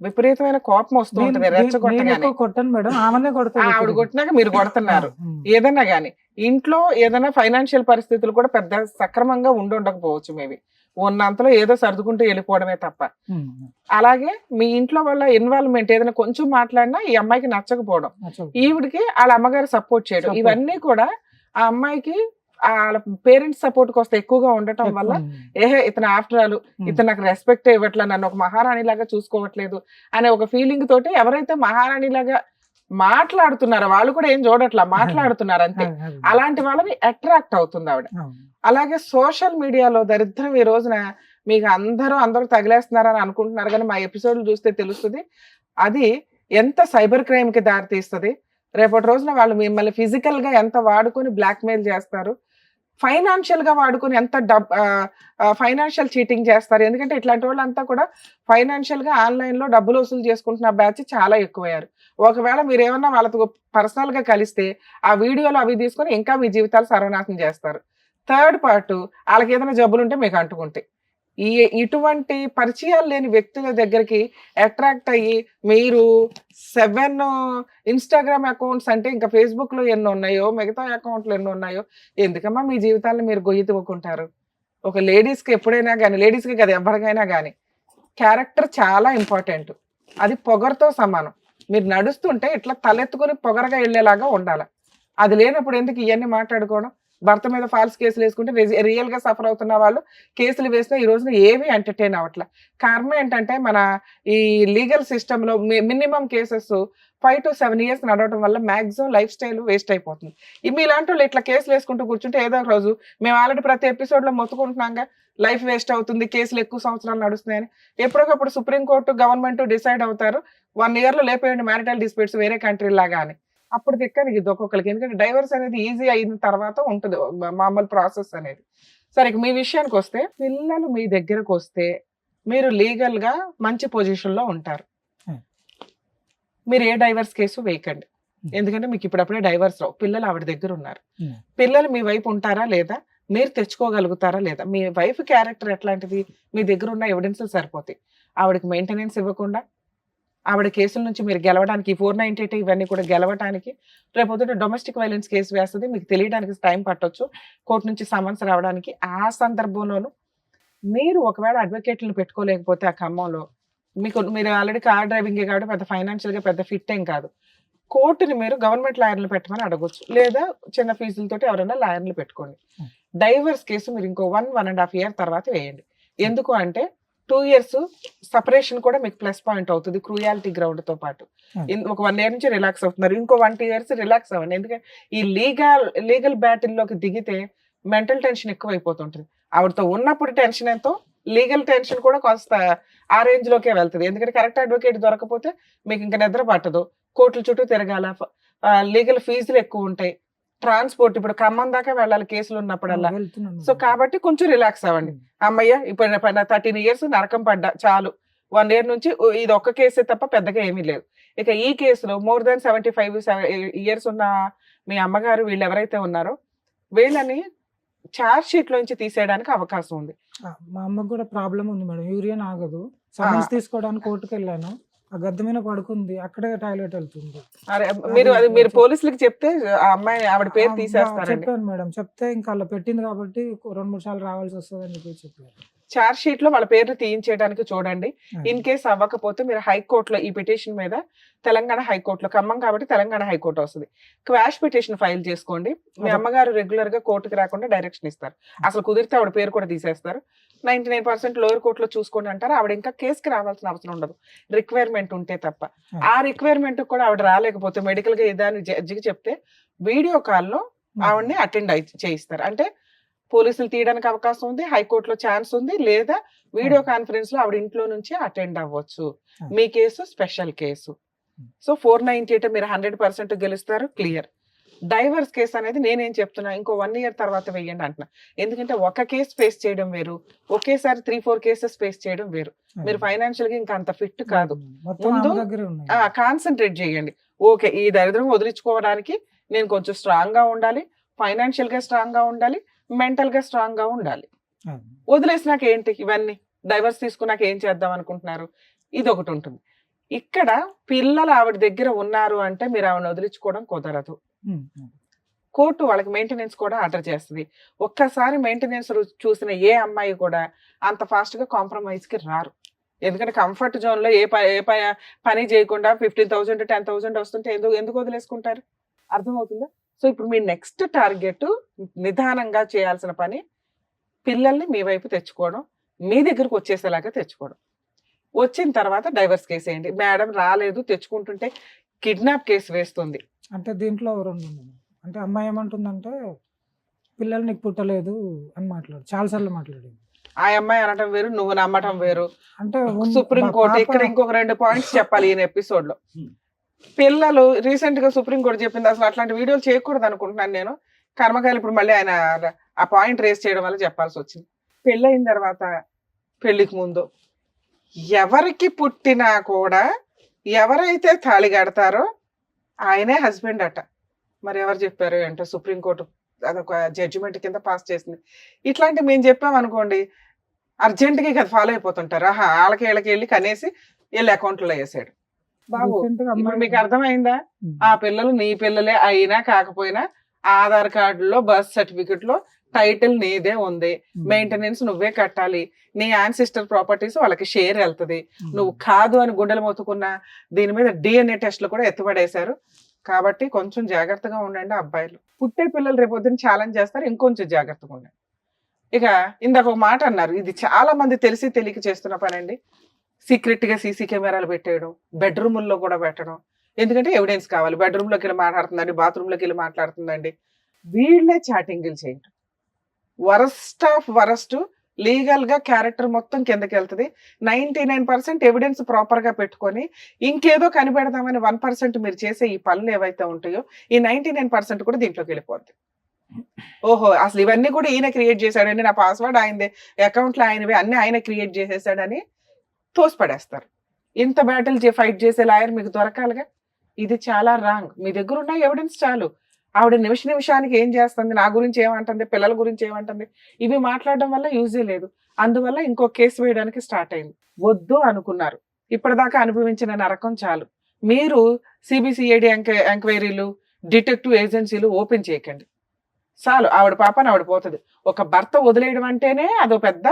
విపరీతమైన కోపం వస్తూ ఉంటుంది, రెచ్చగొట్టగానే. కొట్టాను మేడం, ఆమెనే కొడతాను. ఆవిడ కొట్టినాక మీరు కొడుతున్నారు. ఏదన్నా గానీ ఇంట్లో ఏదైనా ఫైనాన్షియల్ పరిస్థితులు కూడా పెద్ద సక్రమంగా ఉండకపోవచ్చు, మేబీ ఉన్నంతలో ఏదో సర్దుకుంటూ వెళ్ళిపోవడమే తప్ప. అలాగే మీ ఇంట్లో వాళ్ళ ఇన్వాల్వ్మెంట్ ఏదైనా కొంచెం మాట్లాడినా ఈ అమ్మాయికి నచ్చకపోవడం, ఈవిడికి వాళ్ళ అమ్మగారు సపోర్ట్ చేయడం, ఇవన్నీ కూడా ఆ అమ్మాయికి వాళ్ళ పేరెంట్స్ సపోర్ట్ కోస్తా ఎక్కువగా ఉండటం వల్ల ఇతను ఆఫ్టర్ ఆల్ ఇతను నాకు రెస్పెక్ట్ ఇవ్వట్లేదు, నన్ను ఒక మహారాణి లాగా చూసుకోవట్లేదు అనే ఒక ఫీలింగ్ తోటి ఎవరైతే మహారాణి లాగా మాట్లాడుతున్నారో వాళ్ళు కూడా ఏం చూడట్లా, మాట్లాడుతున్నారు అంతే. అలాంటి వాళ్ళని అట్రాక్ట్ అవుతుంది ఆవిడ. అలాగే సోషల్ మీడియాలో దరిద్రం ఈ రోజున మీకు అందరూ తగిలేస్తున్నారని అనుకుంటున్నారు, కానీ మా ఎపిసోడ్లు చూస్తే తెలుస్తుంది అది ఎంత సైబర్ క్రైమ్ కి దారి తీస్తుంది. రేపటి రోజున వాళ్ళు మిమ్మల్ని ఫిజికల్ గా ఎంత వాడుకొని బ్లాక్మెయిల్ చేస్తారు, ఫైనాన్షియల్ గా వాడుకొని ఎంత ఫైనాన్షియల్ చీటింగ్ చేస్తారు. ఎందుకంటే ఇట్లాంటి వాళ్ళంతా కూడా ఫైనాన్షియల్ గా ఆన్లైన్ లో డబ్బులు వసూలు చేసుకుంటున్న బ్యాచ్ చాలా ఎక్కువయ్యారు. ఒకవేళ మీరు ఏమన్నా వాళ్ళతో పర్సనల్ గా కలిస్తే ఆ వీడియోలు అవి తీసుకొని ఇంకా మీ జీవితాలు సర్వనాశనం చేస్తారు. థర్డ్ పార్ట్ వాళ్ళకి ఏదైనా జబ్బులు ఉంటే మీకు అంటుకుంటే ఇటువంటి పరిచయాలు లేని వ్యక్తుల దగ్గరికి అట్రాక్ట్ అయ్యి మీరు 7 ఇన్స్టాగ్రామ్ అకౌంట్స్ అంటే ఇంకా ఫేస్బుక్ లో ఎన్ని ఉన్నాయో, మిగతా అకౌంట్లు ఎన్ని ఉన్నాయో, ఎందుకమ్మా మీ జీవితాలను మీరు గొయ్యి తవ్వుకుంటారు? ఒక లేడీస్ కి ఎప్పుడైనా కానీ, లేడీస్ కి కదా ఎవరికైనా కానీ క్యారెక్టర్ చాలా ఇంపార్టెంట్. అది పొగరుతో సమానం. మీరు నడుస్తుంటే ఇట్లా తలెత్తుకుని పొగరగా వెళ్ళేలాగా ఉండాలి. అది లేనప్పుడు ఎందుకు ఇవన్నీ మాట్లాడుకోవడం? భర్త మీద ఫాల్స్ కేసులు వేసుకుంటే రియల్ గా సఫర్ అవుతున్న వాళ్ళు కేసులు వేసినా ఈ రోజున ఏవి ఎంటర్టైన్ అవ్వట్ల. కారణం ఏంటంటే మన ఈ లీగల్ సిస్టమ్ లో మినిమం కేసెస్ 5 to 7 years నడవడం వల్ల మాక్సిమం లైఫ్ స్టైల్ వేస్ట్ అయిపోతుంది. మీలాంటి వాళ్ళు ఇట్లా కేసులు వేసుకుంటూ కూర్చుంటే ఏదో ఒక రోజు మేము ఆల్రెడీ ప్రతి ఎపిసోడ్ లో మొత్తుకుంటున్నాగా లైఫ్ వేస్ట్ అవుతుంది, కేసులు ఎక్కువ సంవత్సరాలు నడుస్తున్నాయని. ఎప్పటికప్పుడు సుప్రీంకోర్టు గవర్నమెంట్ డిసైడ్ అవుతారు 1 year లో లేపేయండి మ్యారిటల్ డిస్ప్యూట్స్ వేరే కంట్రీ లాగా అని. అప్పుడు దిక్కని ఇది ఒక్కొక్కరికి. ఎందుకంటే డైవర్స్ అనేది ఈజీ అయిన తర్వాత ఉంటుంది మామూలు ప్రాసెస్ అనేది. సరే మీ విషయానికి వస్తే, పిల్లలు మీ దగ్గరకు వస్తే మీరు లీగల్ గా మంచి పొజిషన్ లో ఉంటారు. మీరు ఏ డైవర్స్ కేసు వేయకండి, ఎందుకంటే మీకు ఇప్పుడప్పుడే డైవర్స్ రావు. పిల్లలు ఆవిడ దగ్గర ఉన్నారు. పిల్లలు మీ వైపు ఉంటారా లేదా, మీరు తెచ్చుకోగలుగుతారా లేదా, మీ వైఫ్ క్యారెక్టర్ ఎట్లాంటిది, మీ దగ్గర ఉన్న ఎవిడెన్స్ సరిపోతాయి. ఆవిడకి మెయింటెనెన్స్ ఇవ్వకుండా ఆవిడ కేసుల నుంచి మీరు గెలవడానికి 498 ఇవన్నీ కూడా గెలవడానికి రేపొద్దున డొమెస్టిక్ వైలెన్స్ కేసు వేస్తుంది. మీకు తెలియడానికి టైం పట్టొచ్చు, కోర్టు నుంచి సమన్స్ రావడానికి. ఆ సందర్భంలోనూ మీరు ఒకవేళ అడ్వకేట్లను పెట్టుకోలేకపోతే ఆ ఖమ్మంలో మీరు ఆల్రెడీ కార్ డ్రైవింగే కాబట్టి పెద్ద ఫైనాన్షియల్ గా పెద్ద ఫిట్ ఏం కాదు, కోర్టుని మీరు గవర్నమెంట్ లాయర్లు పెట్టమని అడగొచ్చు, లేదా చిన్న ఫీజులతోటి ఎవరైనా లాయర్లు పెట్టుకోండి. డైవర్స్ కేసు మీరు ఇంకో 1.5 year తర్వాత వేయండి. ఎందుకు అంటే 2 years సపరేషన్ కూడా మీకు ప్లస్ పాయింట్ అవుతుంది క్రూయాలిటీ గ్రౌండ్ తో పాటు. ఒక 1 year నుంచి రిలాక్స్ అవుతున్నారు, ఇంకో 1-2 years రిలాక్స్ అవ్వండి. ఎందుకంటే ఈ లీగల్ బ్యాటిల్లోకి దిగితే మెంటల్ టెన్షన్ ఎక్కువ అయిపోతుంటుంది. ఆవిడతో ఉన్నప్పుడు టెన్షన్ ఎంతో, లీగల్ టెన్షన్ కూడా కొంత ఆ రేంజ్ లోకే వెళ్తుంది. ఎందుకంటే కరెక్ట్ అడ్వకేట్ దొరకపోతే మీకు ఇంకా నిద్ర పట్టదు, కోర్టుల చుట్టూ తిరగాల, లీగల్ ఫీజులు ఎక్కువ ఉంటాయి, ట్రాన్స్పోర్ట్ ఇప్పుడు ఖమ్మం దాకా వెళ్ళాలి కేసులు ఉన్నప్పుడల్లా. సో కాబట్టి కొంచెం రిలాక్స్ అవ్వండి. అమ్మయ్య ఇప్పుడు 13 years నరకం పడ్డా చాలు, 1 year నుంచి ఇది ఒక్క కేసే తప్ప పెద్దగా ఏమీ లేదు. ఇక ఈ కేసులో more than 75 years ఉన్న మీ అమ్మగారు వీళ్ళు ఎవరైతే ఉన్నారో వీళ్ళని చార్జ్ షీట్ లోంచి తీసేయడానికి అవకాశం ఉంది. మా అమ్మకు కూడా ప్రాబ్లం ఉంది మేడం, యూరియన్ ఆగదు. సమన్స్ తీసుకోవడానికి కోర్టుకు వెళ్ళాను, ఆ గద్దె మీద పడుకుంది, అక్కడే టాయిలెట్ వెళ్తుంది. మీరు పోలీసులకు చెప్తే ఆ అమ్మాయి ఆవిడ పేరు తీసేస్తారు. చెప్పాను మేడం, చెప్తే ఇంకా అలా పెట్టింది కాబట్టి 2-3 సార్లు రావాల్సి వస్తుంది అని చెప్పి చెప్పారు. చార్జ్ షీట్ లో వాళ్ళ పేర్లు తీయించేయడానికి చూడండి. ఇన్ కేస్ అవ్వకపోతే మీరు హైకోర్టులో ఈ పిటిషన్ మీద తెలంగాణ హైకోర్టులో, ఖమ్మం కాబట్టి తెలంగాణ హైకోర్టు వస్తుంది, క్వాష్ పిటిషన్ ఫైల్ చేసుకోండి. మీ అమ్మగారు రెగ్యులర్ గా కోర్టుకి రాకుండా డైరెక్షన్ ఇస్తారు. అసలు కుదిరితే ఆవిడ పేరు కూడా తీసేస్తారు. 99% లోయర్ కోర్టులో చూసుకోండి అంటారు. ఆవిడ ఇంకా కేసుకి రావాల్సిన అవసరం ఉండదు, రిక్వైర్మెంట్ ఉంటే తప్ప. ఆ రిక్వైర్మెంట్ కూడా ఆవిడ రాలేకపోతే మెడికల్ గా ఏదాన్ని జడ్జికి చెప్తే వీడియో కాల్లో ఆవిడని అటెండ్ చేయిస్తారు. అంటే పోలీసులు తీయడానికి అవకాశం ఉంది, హైకోర్టులో ఛాన్స్ ఉంది, లేదా వీడియో కాన్ఫరెన్స్ లో ఆవిడ ఇంట్లో నుంచి అటెండ్ అవ్వచ్చు. మీ కేసు స్పెషల్ కేసు. సో 498 మీరు 100% గెలుస్తారు, క్లియర్. డైవర్స్ కేసు అనేది నేనేం చెప్తున్నా, ఇంకో 1 year తర్వాత వెయ్యండి అంటున్నా. ఎందుకంటే ఒక కేసు ఫేస్ చేయడం వేరు, ఒకేసారి 3-4 కేసెస్ ఫేస్ చేయడం వేరు. మీరు ఫైనాన్షియల్ గా ఇంకా అంత ఫిట్ కాదు. ముందు కాన్సన్ట్రేట్ చేయండి. ఓకే, ఈ దరిద్రం వదిలించుకోవడానికి నేను కొంచెం స్ట్రాంగ్ గా ఉండాలి, ఫైనాన్షియల్ గా స్ట్రాంగ్ గా ఉండాలి, మెంటల్ గా స్ట్రాంగ్ గా ఉండాలి. వదిలేసినాక ఏంటి, ఇవన్నీ డైవర్స్ తీసుకున్నాక ఏం చేద్దాం అనుకుంటున్నారు? ఇది ఒకటి ఉంటుంది. ఇక్కడ పిల్లలు ఆవిడ దగ్గర ఉన్నారు అంటే మీరు ఆవిడని వదిలించుకోవడం కుదరదు. కోర్టు వాళ్ళకి మెయింటెనెన్స్ కూడా ఆర్డర్ చేస్తుంది. ఒక్కసారి మెయింటెనెన్స్ చూసిన ఏ అమ్మాయి కూడా అంత ఫాస్ట్ గా కాంప్రమైజ్ కి రారు. ఎందుకంటే కంఫర్ట్ జోన్ లో ఏ పని చేయకుండా 15,000 10,000 వస్తుంటే ఎందుకు వదిలేసుకుంటారు? అర్థమవుతుందా? సో ఇప్పుడు మీ నెక్స్ట్ టార్గెట్ నిదానంగా చేయాల్సిన పని పిల్లల్ని మీ వైపు తెచ్చుకోవడం, మీ దగ్గరకు వచ్చేసేలాగా తెచ్చుకోవడం. వచ్చిన తర్వాత డైవర్స్ కేసు వేయండి. మేడం రాలేదు, తెచ్చుకుంటుంటే కిడ్నాప్ కేసు వేస్తుంది. అంటే దీంట్లో రెండు ఉన్నాయి. అంటే అమ్మాయి ఏమంటుందంటే పిల్లలు నీకు పుట్టలేదు అని చాలాసార్లు మాట్లాడింది. ఆ అమ్మాయి అనటం వేరు, నువ్వు నమ్మటం వేరు. అంటే సుప్రీంకోర్టు ఇక్కడ ఇంకొక 2 పాయింట్స్ చెప్పాలి ఈయన ఎపిసోడ్ లో. పిల్లలు రీసెంట్ గా సుప్రీంకోర్టు చెప్పింది అసలు అట్లాంటి వీడియోలు చేయకూడదు అనుకుంటున్నాను నేను. కర్మకాయలు ఇప్పుడు మళ్ళీ ఆయన ఆ పాయింట్ రేస్ చేయడం వల్ల చెప్పాల్సి వచ్చింది. పెళ్ళయిన తర్వాత, పెళ్లికి ముందు ఎవరికి పుట్టినా కూడా ఎవరైతే తాళి కడతారో ఆయనే హస్బెండ్ అట. మరి ఎవరు చెప్పారు అంటే సుప్రీంకోర్టు అదొక జడ్జిమెంట్ కింద పాస్ చేసింది. ఇట్లాంటి మేము చెప్పాం అనుకోండి, అర్జెంట్గా కదా ఫాలో అయిపోతుంటారు. వాళ్ళకి వీళ్ళకి వెళ్ళి కనేసి వీళ్ళ అకౌంట్లో వేసాడు. బాబు ఇప్పుడు మీకు అర్థమైందా? ఆ పిల్లలు నీ పిల్లలే అయినా కాకపోయినా ఆధార్ కార్డులో, బర్త్ సర్టిఫికెట్ లో టైటిల్ నీదే ఉంది, మెయింటెనెన్స్ నువ్వే కట్టాలి, నీ యాన్సిస్టర్ ప్రాపర్టీస్ వాళ్ళకి షేర్ వెళ్తుంది. నువ్వు కాదు అని గుండెలు మొత్తుకున్నా దీని మీద DNA టెస్ట్లు కూడా ఎత్తుపడేశారు. కాబట్టి కొంచెం జాగ్రత్తగా ఉండండి అబ్బాయిలు. పుట్టే పిల్లలు రేపొద్దున ఛాలెంజ్ చేస్తారు, ఇంకొంచెం జాగ్రత్తగా ఉండండి. ఇక ఇందాక ఒక మాట అన్నారు, ఇది చాలా మంది తెలిసి తెలియక చేస్తున్న పని అండి. సీక్రెట్ గా సీసీ కెమెరాలు పెట్టేయడం, బెడ్రూముల్లో కూడా పెట్టడం. ఎందుకంటే ఎవిడెన్స్ కావాలి. బెడ్రూమ్లోకి వెళ్ళి మాట్లాడుతుందండి, బాత్రూంలోకి వెళ్ళి మాట్లాడుతుందండి, వీళ్ళే చాటింగ్లు చేయడం. Worst of worst. లీగల్ గా క్యారెక్టర్ మొత్తం కిందకి వెళ్తుంది. 99% ఎవిడెన్స్ ప్రాపర్ గా పెట్టుకొని ఇంకేదో కనిపెడదామని 1% మీరు చేసే ఈ పనులు ఏవైతే ఉంటాయో ఈ 99% కూడా దీంట్లోకి వెళ్ళిపోద్ది. ఓహో, అసలు ఇవన్నీ కూడా ఈయన క్రియేట్ చేశాడండి, నా పాస్వర్డ్ ఆయనదే, అకౌంట్లో ఆయనవి, అన్ని ఆయన క్రియేట్ చేసేసాడని తోసిపడేస్తారు. ఇంత బ్యాటిల్ ఫైట్ చేసే లాయర్ మీకు దొరకాలిగా. ఇది చాలా రాంగ్. మీ దగ్గర ఉన్న ఎవిడెన్స్ చాలు. ఆవిడ నిమిషానికి ఏం చేస్తుంది, నా గురించి ఏమంటుంది, పిల్లల గురించి ఏమంటుంది, ఇవి మాట్లాడడం వల్ల యూజే లేదు. అందువల్ల ఇంకో కేసు వేయడానికి స్టార్ట్ అయింది. వద్దు అనుకున్నారు, ఇప్పటిదాకా అనుభవించిన నరకం చాలు. మీరు CBCID ఎంక్వైరీలు, డిటెక్టివ్ ఏజెన్సీలు ఓపెన్ చేయకండి. చాలు, ఆవిడ పాపని ఆవిడ పోతుంది. ఒక భర్త వదిలేయడం అంటేనే అదో పెద్ద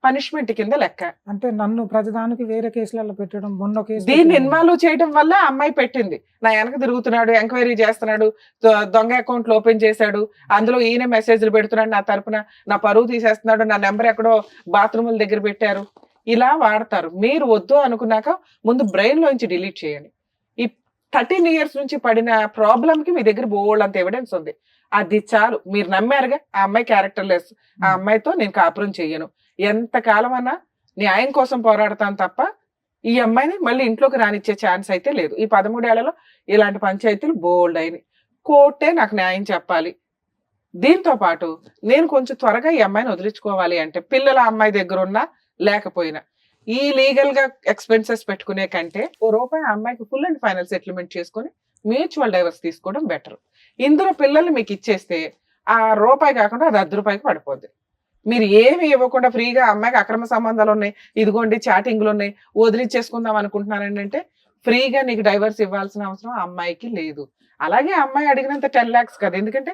పనిష్మెంట్ కింద లెక్క. అంటే నన్ను ప్రతిదానికి వేరే కేసులలో పెట్టడం, మొన్న కేసు దీన్ని ఇన్వాల్వ్ చేయడం వల్ల అమ్మాయి పెట్టింది. నా వెనక తిరుగుతున్నాడు, ఎంక్వైరీ చేస్తున్నాడు, దొంగ అకౌంట్లు ఓపెన్ చేశాడు, అందులో ఈయన మెసేజ్లు పెడుతున్నాడు, నా తరపున నా పరువు తీసేస్తున్నాడు, నా నెంబర్ ఎక్కడో బాత్రూముల దగ్గర పెట్టారు, ఇలా వాడతారు. మీరు వద్దు అనుకున్నాక ముందు బ్రెయిన్ లోంచి డిలీట్ చేయండి. ఈ 13 years నుంచి పడిన ప్రాబ్లం కి మీ దగ్గర బోల్డ్ అంత ఎవిడెన్స్ ఉంది. అది చాలు. మీరు నమ్మారుగా ఆ అమ్మాయి క్యారెక్టర్ లెస్, ఆ అమ్మాయితో నేను కాపురం చెయ్యను, ఎంతకాలం అన్నా న్యాయం కోసం పోరాడతాను తప్ప ఈ అమ్మాయిని మళ్ళీ ఇంట్లోకి రానిచ్చే ఛాన్స్ అయితే లేదు. ఈ 13 ఏళ్లలో ఇలాంటి పంచాయతీలు బోల్డ్ అయినాయి. కోర్టే నాకు న్యాయం చెప్పాలి. దీంతో పాటు నేను కొంచెం త్వరగా ఈ అమ్మాయిని వదిలించుకోవాలి అంటే పిల్లల అమ్మాయి దగ్గర ఉన్నా లేకపోయినా ఈ లీగల్ గా ఎక్స్పెన్సెస్ పెట్టుకునే కంటే ₹1 అమ్మాయికి ఫుల్ అండ్ ఫైనల్ సెటిల్మెంట్ చేసుకొని మ్యూచువల్ డైవర్స్ తీసుకోవడం బెటర్. ఇందులో పిల్లల్ని మీకు ఇచ్చేస్తే ఆ ₹1 కాకుండా అది ₹10 పడిపోద్ది. మీరు ఏమి ఇవ్వకుండా ఫ్రీగా అమ్మాయికి అక్రమ సంబంధాలు ఉన్నాయి, ఇదిగోండి చాటింగ్లు ఉన్నాయి, వదిలిచ్చేసుకుందాం అనుకుంటున్నానండి అంటే ఫ్రీగా నీకు డైవర్స్ ఇవ్వాల్సిన అవసరం ఆ అమ్మాయికి లేదు. అలాగే అమ్మాయి అడిగినంత 10 lakhs కదా, ఎందుకంటే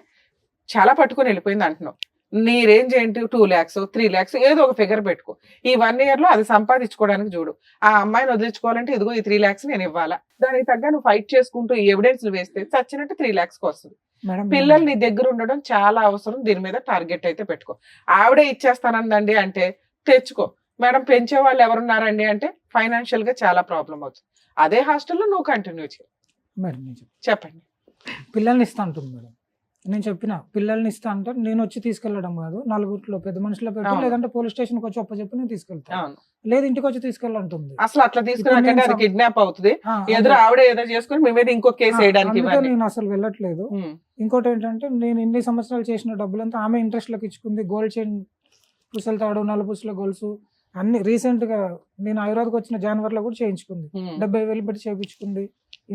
చాలా పట్టుకొని వెళ్ళిపోయింది అంటున్నావు. నీ రేంజ్ ఏంటి 2 lakhs 3 lakhs ఏదో ఒక ఫిగర్ పెట్టుకో. ఈ 1 year లో అది సంపాదించుకోవడానికి చూడు. ఆ అమ్మాయిని వదిలించుకోవాలంటే ఇదిగో ఈ 3 lakhs నేను ఇవ్వాలా, దానికి తగ్గ నువ్వు ఫైట్ చేసుకుంటూ ఈ ఎవిడెన్స్లు వేస్తే చచ్చినట్టు 3 lakhs వస్తుంది. మేడం పిల్లలు నీ దగ్గర ఉండడం చాలా అవసరం. దీని మీద టార్గెట్ అయితే పెట్టుకో. ఆవిడే ఇచ్చేస్తానందండి అంటే తెచ్చుకో. మేడం పెంచే వాళ్ళు ఎవరున్నారండి అంటే ఫైనాన్షియల్ గా చాలా ప్రాబ్లం అవుతుంది. అదే హాస్టల్లో నువ్వు కంటిన్యూ చేయి. మేడం నేను చెప్పండి. పిల్లల్ని ఇస్తా అంటుంది మేడం. నేను చెప్పిన పిల్లల్ని ఇస్తా అంటే నేను వచ్చి తీసుకెళ్ళడం కాదు, నలుగురిలో పెద్ద మనుషులో పెట్టి అవును. లేదంటే పోలీస్ స్టేషన్కి వచ్చి చెప్పి నేను తీసుకెళ్తాను, అవును, లేదు ఇంటికి వచ్చి తీసుకెళ్ళంటుంది. అసలు అట్లా తీసుకున్నాకంటే అది కిడ్నాప్ అవుతుంది. ఎదురు ఆవిడ ఏదో చేసుకుని మీ మీద ఇంకో కేసు వేయడానికి అందుకే ఇవ్వండి. నేను అసలు వెళ్ళట్లేదు. ఉమ్, ఇంకోటి ఏంటంటే నేను ఇన్ని సంవత్సరాలు చేసిన డబ్బులంతా ఆమె ఇంట్రెస్ట్ లకు ఇచ్చుకుంది. గోల్డ్ చైన్, పుసల తాడు, నలుపుసల గొలుసు అన్ని రీసెంట్ గా నేను హైదరాబాద్కి వచ్చిన జనవరిలో కూడా చేయించుకుంది. ఉమ్. 70,000 పెట్టి చేయించుకుంది,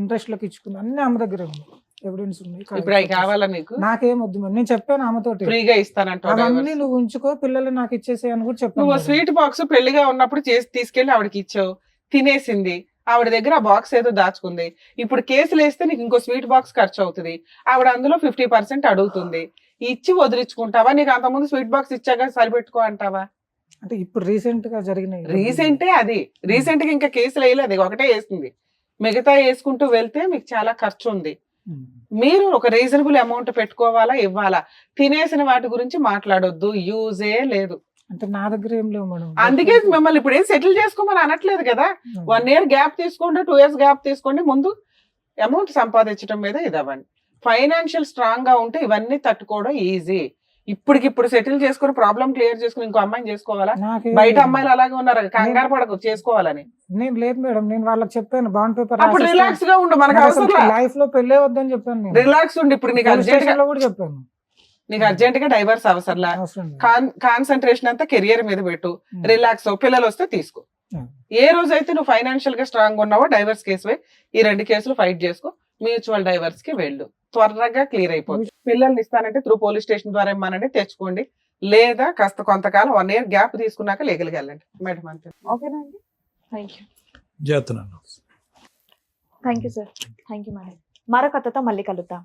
ఇంట్రెస్ట్ లకు ఇచ్చుకుంది. అన్ని ఆమె దగ్గర ఉంది, ఎవిడెన్స్ ఉన్నాయి. ఇప్పుడు అవి కావాలా నీకు? నాకేం వద్దు మేడం, నేను చెప్పాను ఆమెతోటి ఫ్రీగా ఇస్తానంటావు అవన్నీ drivers. నువ్వు ఉంచుకో, పిల్లలు నాకు ఇచ్చేసేయ్ అని కూడా చెప్పాను నువ్వు మేడం. స్వీట్ బాక్స్ పెళ్లిగా ఉన్నప్పుడు చేసి తీసుకెళ్లి ఆవిడకి ఇచ్చావు, తినేసింది. ఆవిడ దగ్గర ఆ బాక్స్ ఏదో దాచుకుంది. ఇప్పుడు కేసులు వేస్తే నీకు ఇంకో స్వీట్ బాక్స్ ఖర్చు అవుతుంది. ఆవిడ అందులో 50% అడుగుతుంది. ఇచ్చి వదిలించుకుంటావా? నీకు అంతకుముందు స్వీట్ బాక్స్ ఇచ్చాక సరిపెట్టుకో అంటావా? అంటే ఇప్పుడు రీసెంట్ గా జరిగినాయి. రీసెంటే అది. రీసెంట్ గా ఇంకా కేసులు వేయలేదు, ఒకటే వేసింది. మిగతా వేసుకుంటూ వెళ్తే మీకు చాలా ఖర్చు ఉంది. ఉమ్. మీరు ఒక రీజనబుల్ అమౌంట్ పెట్టుకోవాలా, ఇవ్వాలా. తినేసిన వాటి గురించి మాట్లాడొద్దు, యూజే లేదు. అంటే నా దగ్గర ఏం లేవు మేడం. అందుకే మిమ్మల్ని ఇప్పుడు ఏం సెటిల్ చేసుకోమని అనట్లేదు కదా. 1 year గ్యాప్ తీసుకోండి, 2 years గ్యాప్ తీసుకోండి. ముందు అమౌంట్ సంపాదించడం మీద ఇదవ్వండి. ఫైనాన్షియల్ స్ట్రాంగ్ గా ఉంటే ఇవన్నీ తట్టుకోవడం ఈజీ. ఇప్పటికిప్పుడు సెటిల్ చేసుకుని ప్రాబ్లం క్లియర్ చేసుకుని ఇంకో అమ్మాయిని చేసుకోవాలా? నాకేం బయట లేదు. అమ్మాయిలు అలాగే ఉన్నారు, కంగారు పడకు చేసుకోవాలని. నేను లేదు మేడం, నేను వాళ్ళకి చెప్పాను బాండ్ పేపర్ అప్పుడు రిలాక్స్ గా ఉండు, మనకు అవసరం లైఫ్ లో పెళ్ళే వద్దని చెప్పాను నేను. రిలాక్స్ ఉండి. ఇప్పుడు నీకు పోలీస్ అర్జెంట్ గా స్టేషన్ లో కూడా చెప్పాను. నీకు అర్జెంట్ గా డైవర్స్ అవసరంలా. అవసరం లేదు. కాన్సన్ట్రేషన్ అంతా కెరియర్ మీద పెట్టు. ఉమ్. రిలాక్స్ అవ్వు. పిల్లలు వస్తే తీసుకో. ఉమ్. ఏ రోజైతే నువ్వు ఫైనాన్షియల్ గా స్ట్రాంగ్ ఉన్నావో డైవర్స్ కేసు ఈ 2 కేసులు ఫైట్ చేసుకో. మ్యూచువల్ డైవర్స్ కి వెళ్ళు, త్వరగా క్లియర్ అయిపోతుంది. పిల్లల్ని ఇస్తానంటే త్రూ పోలీస్ స్టేషన్ ద్వారా ఇమ్మనండి, తెచ్చుకోండి. లేదా కాస్త కొంతకాలం 1 year గ్యాప్ తీసుకున్నాక లీగల్గా వెళ్ళండి మేడం. అంతే. ఓకేనా అండి? Thank you. చేస్తున్నాను. Thank you sir. Thank you madam. మరో కథతో మళ్ళీ కలుద్దాం.